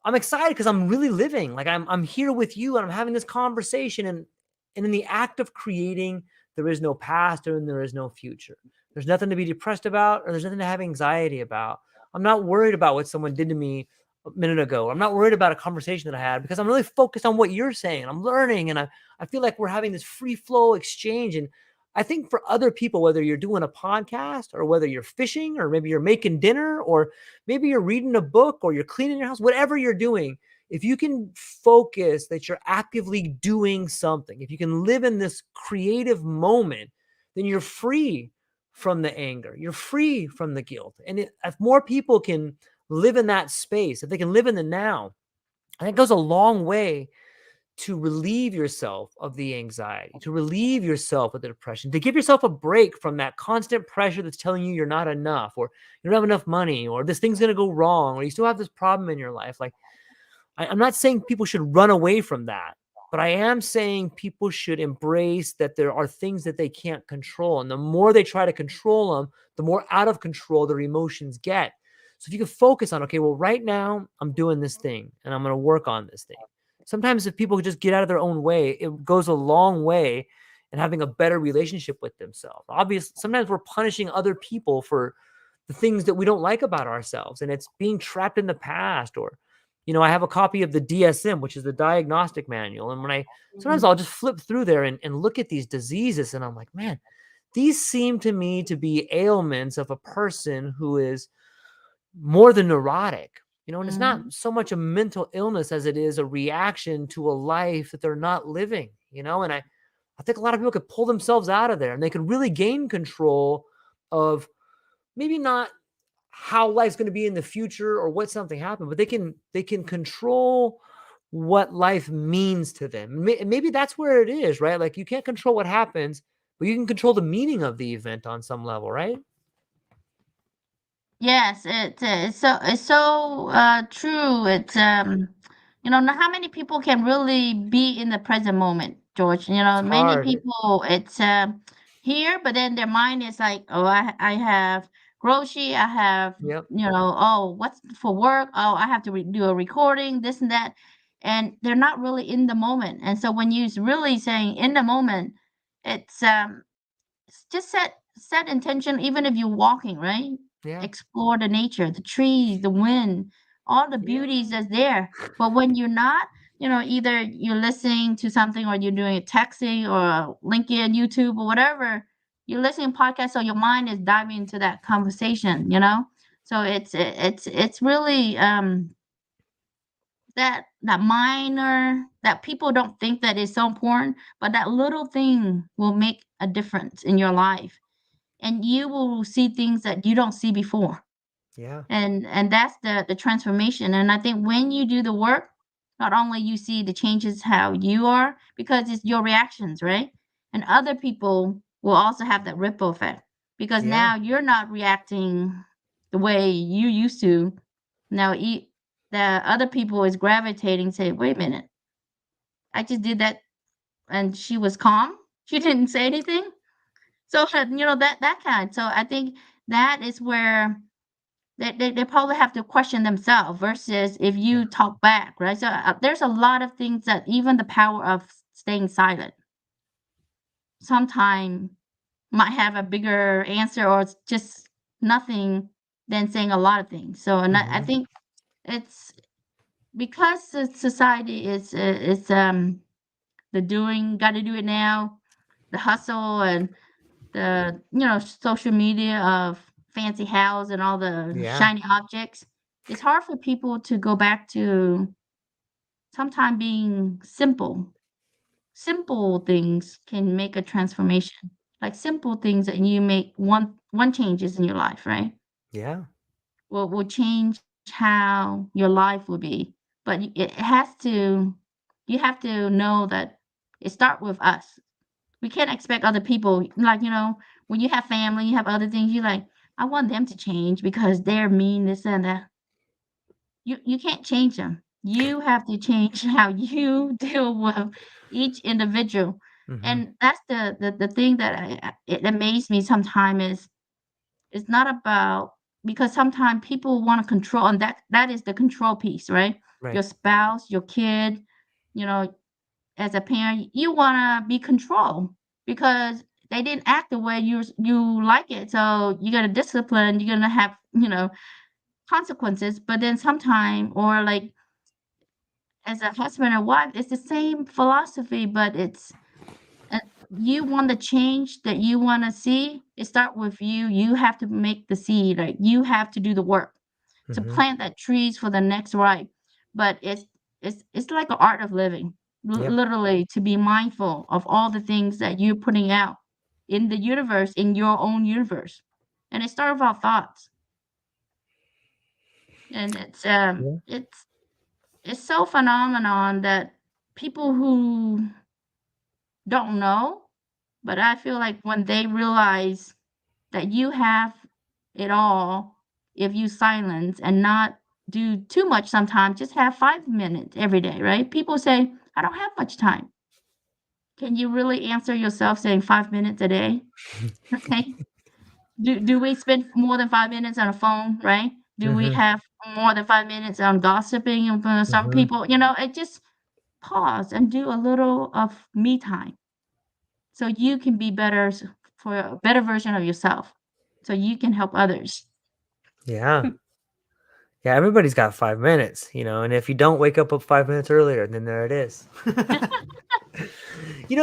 I'm excited because I'm really living. Like I'm here with you and I'm having this conversation. And in the act of creating, there is no past and there is no future. There's nothing to be depressed about or there's nothing to have anxiety about. I'm not worried about what someone did to me a minute ago. I'm not worried about a conversation that I had because I'm really focused on what you're saying. I'm learning and I feel like we're having this free flow exchange. And I think for other people, whether you're doing a podcast or whether you're fishing or maybe you're making dinner or maybe you're reading a book or you're cleaning your house, whatever you're doing, if you can focus that you're actively doing something, if you can live in this creative moment, then you're free from the anger, you're free from the guilt. And if more people can live in that space, if they can live in the now, I think it goes a long way to relieve yourself of the anxiety, to relieve yourself of the depression, to give yourself a break from that constant pressure that's telling you you're not enough, or you don't have enough money, or this thing's going to go wrong, or you still have this problem in your life. Like, I'm not saying people should run away from that, but I am saying people should embrace that there are things that they can't control. And the more they try to control them, the more out of control their emotions get. So if you can focus on, okay, well, right now I'm doing this thing and I'm going to work on this thing. Sometimes if people just get out of their own way, it goes a long way in having a better relationship with themselves. Obviously, sometimes we're punishing other people for the things that we don't like about ourselves, and it's being trapped in the past. Or I have a copy of the DSM, which is the diagnostic manual. And sometimes Mhm. I'll just flip through there and look at these diseases. And I'm like, man, these seem to me to be ailments of a person who is more than neurotic, and it's not Mhm. so much a mental illness as it is a reaction to a life that they're not living. And I think a lot of people could pull themselves out of there and they could really gain control of maybe not how life's going to be in the future or what something happened, but they can control what life means to them. Maybe that's where it is, right? Like you can't control what happens, but you can control the meaning of the event on some level, right? Yes, it's so true. It's not how many people can really be in the present moment, George. It's Many hard. people it's here, but then their mind is like, oh, I have grocery, I have Yep. oh, what's for work? Oh, I have to do a recording, this and that, and they're not really in the moment. And so when you really saying in the moment, it's just set intention, even if you're walking, right? Yeah. Explore the nature, the trees, the wind, all the beauties Yeah. that's there. But when you're not, either you're listening to something or you're doing a texting or LinkedIn, YouTube, or whatever, you're listening to podcasts, so your mind is diving into that conversation. So it's really that minor that people don't think that is so important, but that little thing will make a difference in your life, and you will see things that you don't see before. Yeah. And that's the transformation. And I think when you do the work, not only you see the changes how you are, because it's your reactions, right? And other people will also have that ripple effect, because Yeah. now you're not reacting the way you used to. Now the other people is gravitating, say, wait a minute, I just did that, and she was calm, she didn't say anything. So, that kind. So I think that is where they probably have to question themselves versus if Yeah. you talk back, right? So there's a lot of things that even the power of staying silent sometimes might have a bigger answer, or it's just nothing than saying a lot of things. So, and I Hmm. think it's because the society is the doing, got to do it now, the hustle, and the social media of fancy house and all the Yeah. shiny objects. It's hard for people to go back to sometime being simple. Simple things can make a transformation, like simple things that you make one changes in your life, right? Yeah. Will change how your life will be. but it has to, you have to know that it start with us. We can't expect other people, like, when you have family, you have other things, you like, I want them to change because they're mean, this and that. You can't change them. You have to change how you deal with each individual. Mm-hmm. And that's the thing that it amazes me sometimes is it's not about, because sometimes people want to control, and that is the control piece, right? Right. Your spouse, your kid, you know, as a parent, you want to be controlled because they didn't act the way you like it. So you're gonna discipline. You're gonna have consequences. But then sometime, or like as a husband and wife, it's the same philosophy, but it's uh, you want the change that you want to see. It start with you. You have to make the seed. Like you have to do the work to Mm-hmm. plant that trees for the next ripe. But it's like an art of living, Yep. literally, to be mindful of all the things that you're putting out in the universe, in your own universe. And it starts with our thoughts. And Yeah. it's so phenomenon that people who don't know, but I feel like when they realize that you have it all, if you silence and not do too much sometimes, just have 5 minutes every day, right? People say, I don't have much time. Can you really answer yourself saying 5 minutes a day? Okay. Do we spend more than 5 minutes on a phone, right? Do we Mm-hmm. have more than 5 minutes on gossiping with some Mm-hmm. people? It just pause and do a little of me time so you can be better, for a better version of yourself, so you can help others. Yeah. Yeah, everybody's got 5 minutes, and if you don't wake up 5 minutes earlier, then there it is.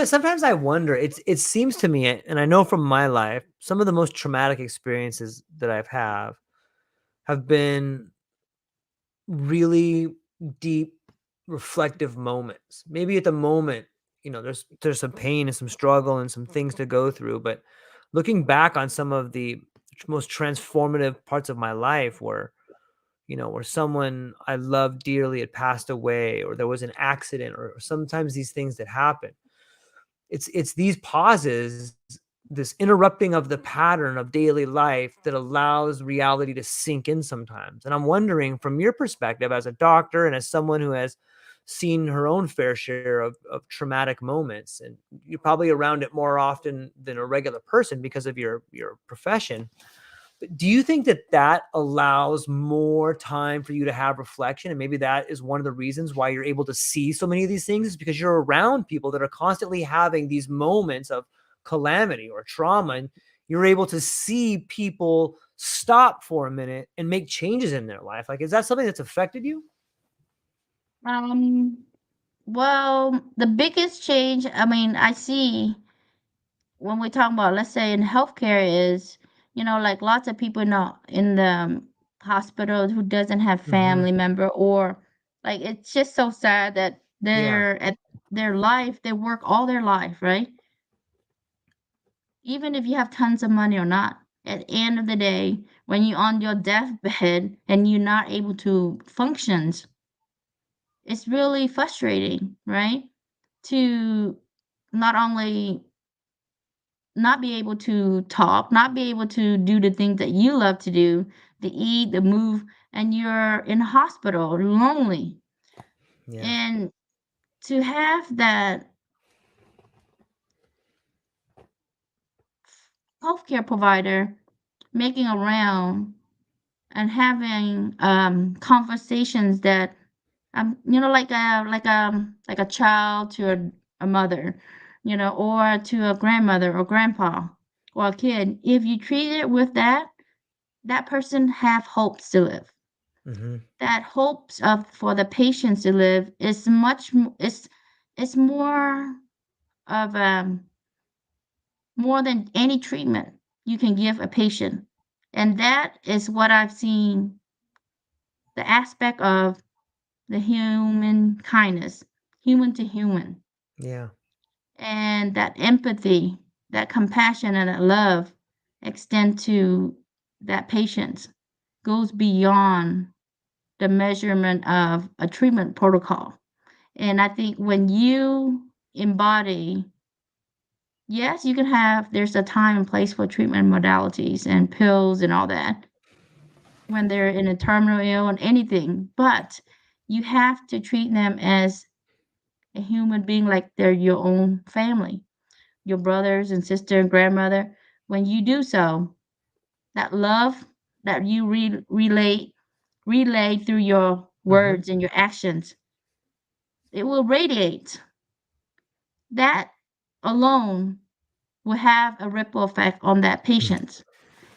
Sometimes I wonder, it seems to me, and I know from my life, some of the most traumatic experiences that I've have been really deep, reflective moments. Maybe at the moment, there's some pain and some struggle and some things to go through, but looking back on some of the most transformative parts of my life where someone I loved dearly had passed away, or there was an accident, or sometimes these things that happen. It's these pauses, this interrupting of the pattern of daily life that allows reality to sink in sometimes. And I'm wondering, from your perspective as a doctor and as someone who has seen her own fair share of traumatic moments, and you're probably around it more often than a regular person because of your profession, but do you think that that allows more time for you to have reflection? And maybe that is one of the reasons why you're able to see so many of these things, is because you're around people that are constantly having these moments of calamity or trauma. And you're able to see people stop for a minute and make changes in their life. Like, is that something that's affected you? Um, well, the biggest change, I mean, I see when we talk about, let's say in healthcare, is, like lots of people know in the hospital who doesn't have Mm-hmm. family member, or like it's just so sad that Yeah. they're at their life, they work all their life, right? Even if you have tons of money or not, at the end of the day, when you're on your deathbed and you're not able to function, it's really frustrating, right? To not only not be able to talk, not be able to do the things that you love to do, the eat, the move, and you're in hospital, lonely. Yeah. And to have that healthcare provider making around and having conversations that like a child to a mother, or to a grandmother or grandpa or a kid. If you treat it with that, that person have hopes to live. Mm-hmm. That hopes of for the patients to live is much it's more of more than any treatment you can give a patient. And that is what I've seen, the aspect of the human kindness, human to human, Yeah. and that empathy, that compassion, and that love extend to that patient goes beyond the measurement of a treatment protocol. And I think when you embody, yes, you can have, there's a time and place for treatment modalities and pills and all that when they're in a terminal ill and anything, but you have to treat them as a human being like they're your own family, your brothers and sister and grandmother. When you do so, that love that you relay through your Hmm. words and your actions, it will radiate. That alone will have a ripple effect on that patient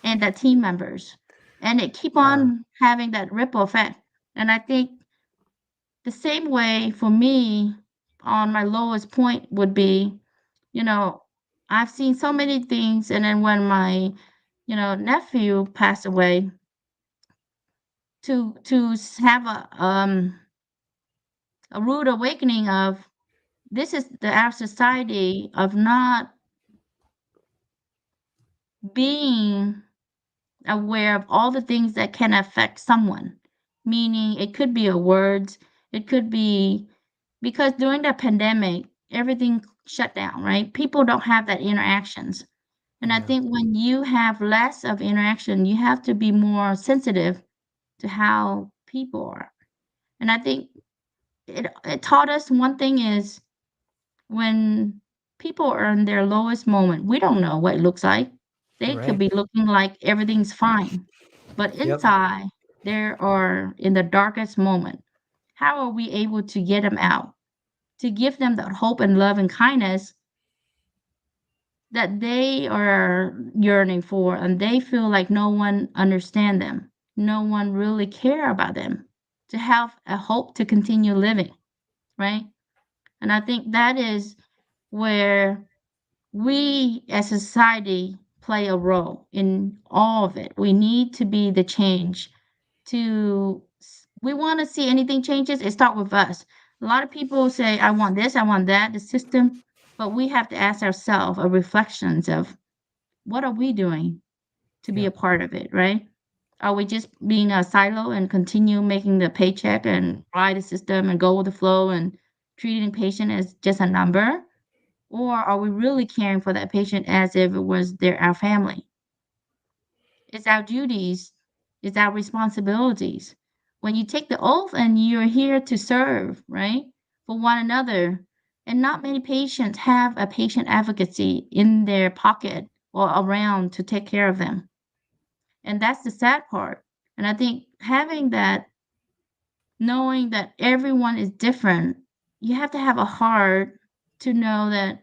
and that team members. And it keep Yeah. on having that ripple effect. And I think the same way for me on my lowest point would be, you know, I've seen so many things. And then when my, nephew passed away, have a rude awakening of this is our society of not being aware of all the things that can affect someone. Meaning, it could be a words, it could be because during the pandemic, everything shut down, right? People don't have that interactions. And I Yeah. think when you have less of interaction, you have to be more sensitive to how people are. And I think it taught us one thing is when people are in their lowest moment, we don't know what it looks like. They could Right. be looking like everything's fine, but Yep. inside, they are in the darkest moment. How are we able to get them out, to give them that hope and love and kindness that they are yearning for, and they feel like no one understand them, no one really care about them, to have a hope to continue living, right? And I think that is where we as a society play a role in all of it. We need to be the change we want to see anything changes, it start with us. A lot of people say, I want this, I want that, the system, but we have to ask ourselves a reflections of what are we doing to be a Yep. part of it, right? Are we just being a silo and continue making the paycheck and ride the system and go with the flow and treating patient as just a number? Or are we really caring for that patient as if it was our family? It's our duties, it's our responsibilities. When you take the oath and you're here to serve, right, for one another, and not many patients have a patient advocacy in their pocket or around to take care of them. And that's the sad part. And I think having that, knowing that everyone is different, you have to have a heart to know that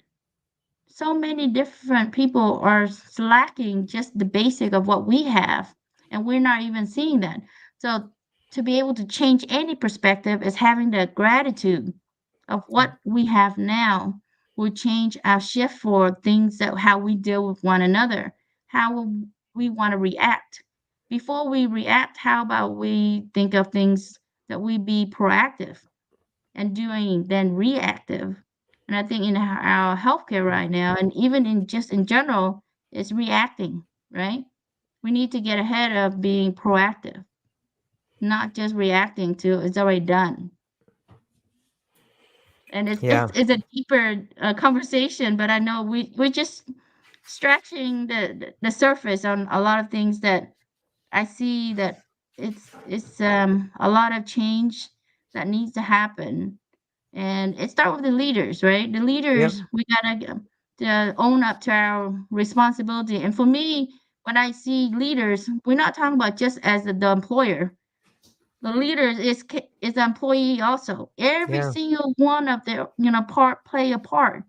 so many different people are lacking just the basic of what we have, and we're not even seeing that. So to be able to change any perspective is having the gratitude of Yep. what we have now will change our shift for things that how we deal with one another, how we want to react. Before we react, how about we think of things that we be proactive and doing then reactive. And I think in our healthcare right now, and even in just in general, is reacting, right? We need to get ahead of being proactive, not just reacting to it's already done. And Yeah. it's a deeper conversation, but I know we're just scratching the surface on a lot of things that I see that it's a lot of change that needs to happen. And it starts with the leaders, right? The Yep. leaders, we gotta to own up to our responsibility. And for me, when I see leaders, we're not talking about just as the employer. The leaders is the employee also. Every Yeah. single one of their part play a part.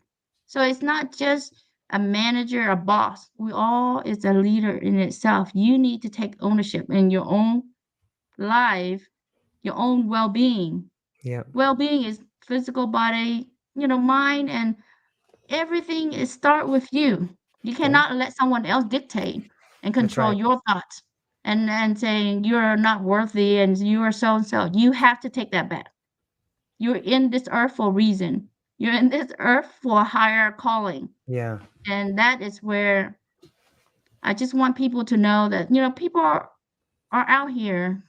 So it's not just a manager, a boss. We all is a leader in itself. You need to take ownership in your own life, your own well-being. Yep. Well-being is physical body, mind, and everything is start with you. You Yep. cannot let someone else dictate and That's control right. your thoughts and saying you're not worthy and you are so and so. You have to take that back. You're in this earth for a reason. You're in this earth for a higher calling. Yeah. And that is where I just want people to know that, people are out here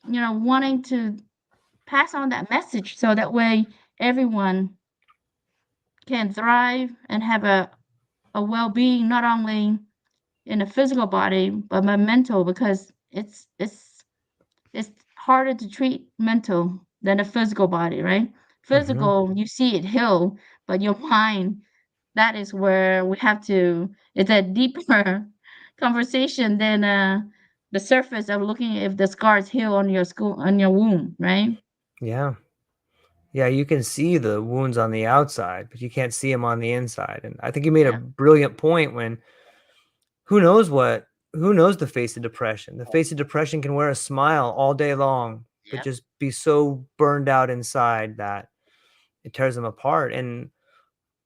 wanting to pass on that message so that way everyone can thrive and have a well-being, not only in the physical body but my mental, because it's harder to treat mental than the physical body, right? Hmm. Physical, you see it heal, but your mind, that is where we have to, it's a deeper conversation than the surface of looking if the scars heal on your school on your womb, right? Yeah. Yeah, you can see the wounds on the outside, but you can't see them on the inside. And I think you made a Yeah. brilliant point when who knows what, who knows the face of depression? The face of depression can wear a smile all day long, but Yep. just be so burned out inside that it tears them apart. And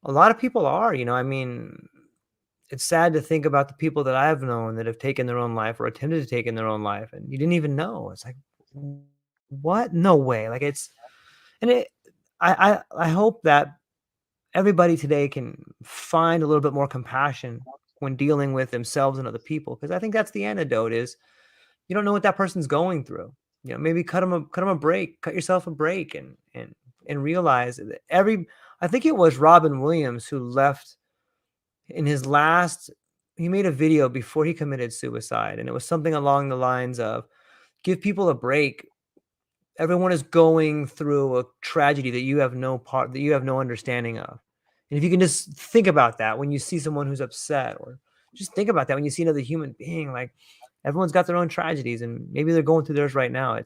a lot of people are, I mean, it's sad to think about the people that I've known that have taken their own life or attempted to take in their own life, and you didn't even know. It's like, what? No way. Like and it, I hope that everybody today can find a little bit more compassion when dealing with themselves and other people, because I think that's the antidote. Is you don't know what that person's going through. Maybe cut them a break, cut yourself a break, and realize that I think it was Robin Williams who left in his last. He made a video before he committed suicide, and it was something along the lines of, "Give people a break. Everyone is going through a tragedy that you have no understanding of." And if you can just think about that when you see someone who's upset, or just think about that when you see another human being, like everyone's got their own tragedies and maybe they're going through theirs right now. I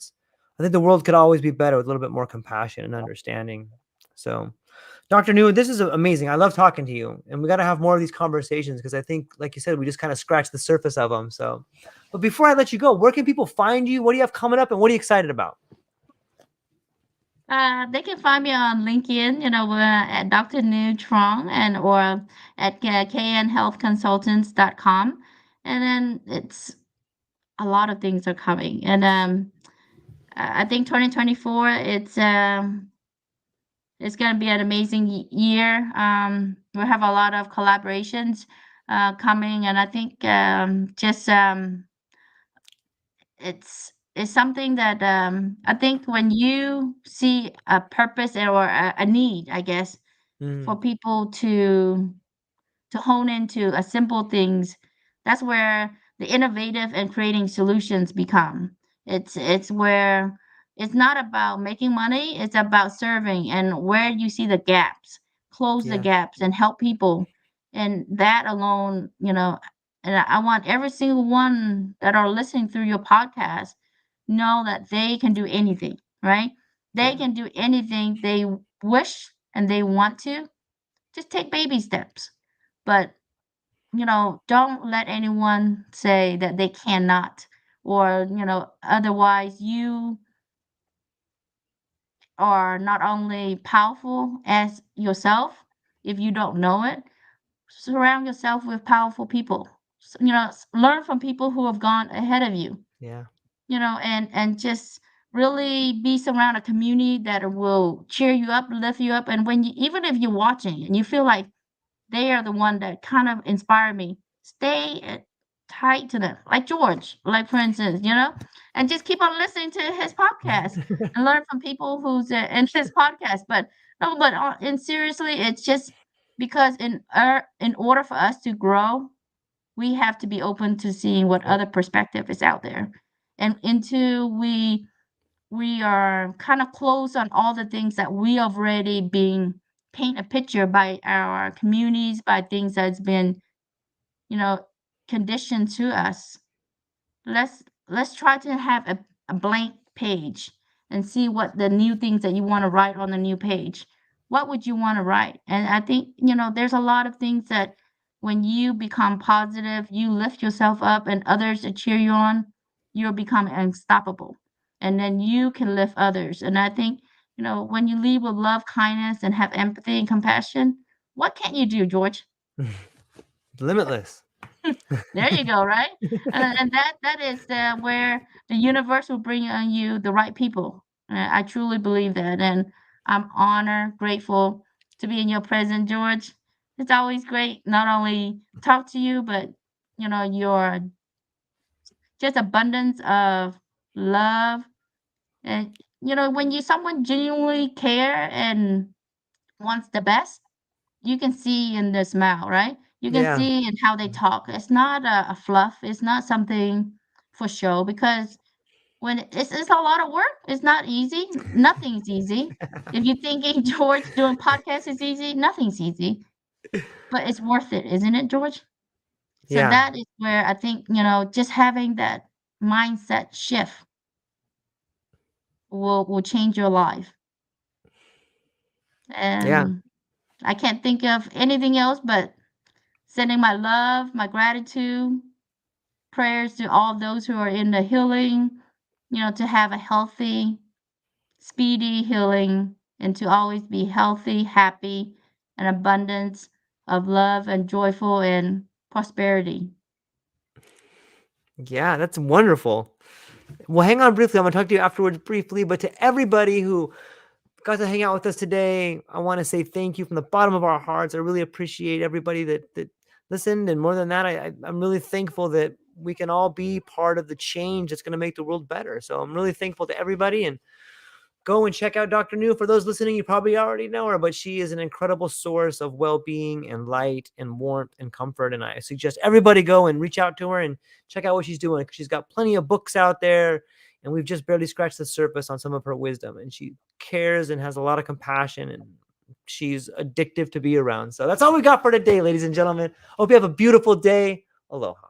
think the world could always be better with a little bit more compassion and understanding. So, Dr. Nhu, this is amazing. I love talking to you, and we got to have more of these conversations because I think, like you said, we just kind of scratched the surface of them. So, but before I let you go, where can people find you? What do you have coming up, and what are you excited about? They can find me on LinkedIn, at Dr. Nhu Truong, and or at knhealthconsultants.com. And then it's a lot of things are coming. And I think 2024, it's going to be an amazing year. We have a lot of collaborations coming, and I think just it's something that I think when you see a purpose or a need, I guess, Mm, for people to hone into a simple things, that's where the innovative and creating solutions become. It's where it's not about making money, it's about serving, and where you see the gaps, close the yeah, gaps and help people. And that alone, and I want every single one that are listening through your podcast know that they can do anything, right? They yeah, can do anything they wish and they want to. Just take baby steps. But don't let anyone say that they cannot, or, otherwise you are not only powerful as yourself, if you don't know it, surround yourself with powerful people. Learn from people who have gone ahead of you, yeah, and just really be surround a community that will cheer you up, lift you up. And when you, even if you're watching and you feel like they are the one that kind of inspire me. Stay tight to them, like George, like for instance, and just keep on listening to his podcast and learn from people who's in his podcast. But no, but and seriously, it's just because in order for us to grow, we have to be open to seeing what yep, other perspective is out there, and into we are kind of close on all the things that we already being paint a picture by our communities, by things that's been, you know, conditioned to us. Let's try to have a blank page and see what the new things that you want to write on the new page. What would you want to write? And I think, there's a lot of things that when you become positive, you lift yourself up and others to cheer you on, you'll become unstoppable. And then you can lift others. And I think, when you lead with love, kindness, and have empathy and compassion, what can't you do, George? limitless. There you go, right? And that is where the universe will bring on you the right people. I truly believe that, and I'm honored, grateful to be in your presence, George. It's always great not only talk to you, but your just abundance of love And when you someone genuinely care and wants the best, you can see in their smile, right? You can Yeah. see in how they talk. It's not a fluff. It's not something for show, because when it's a lot of work. It's not easy. Nothing's easy. If you're thinking George doing podcasts is easy, nothing's easy. But it's worth it, isn't it, George? So Yeah. that is where I think, just having that mindset shift will change your life. Yeah. And I can't think of anything else but sending my love, my gratitude, prayers to all those who are in the healing, to have a healthy, speedy healing, and to always be healthy, happy, and abundance of love and joyful and prosperity. Yeah, that's wonderful. Well, hang on briefly. I'm going to talk to you afterwards briefly, but to everybody who got to hang out with us today, I want to say thank you from the bottom of our hearts. I really appreciate everybody that listened. And more than that, I'm really thankful that we can all be part of the change that's going to make the world better. So I'm really thankful to everybody, and go and check out Dr. New. For those listening, you probably already know her, but she is an incredible source of well-being and light and warmth and comfort. And I suggest everybody go and reach out to her and check out what she's doing. She's got plenty of books out there, and we've just barely scratched the surface on some of her wisdom. And she cares and has a lot of compassion, and she's addictive to be around. So that's all we got for today, ladies and gentlemen. Hope you have a beautiful day. Aloha.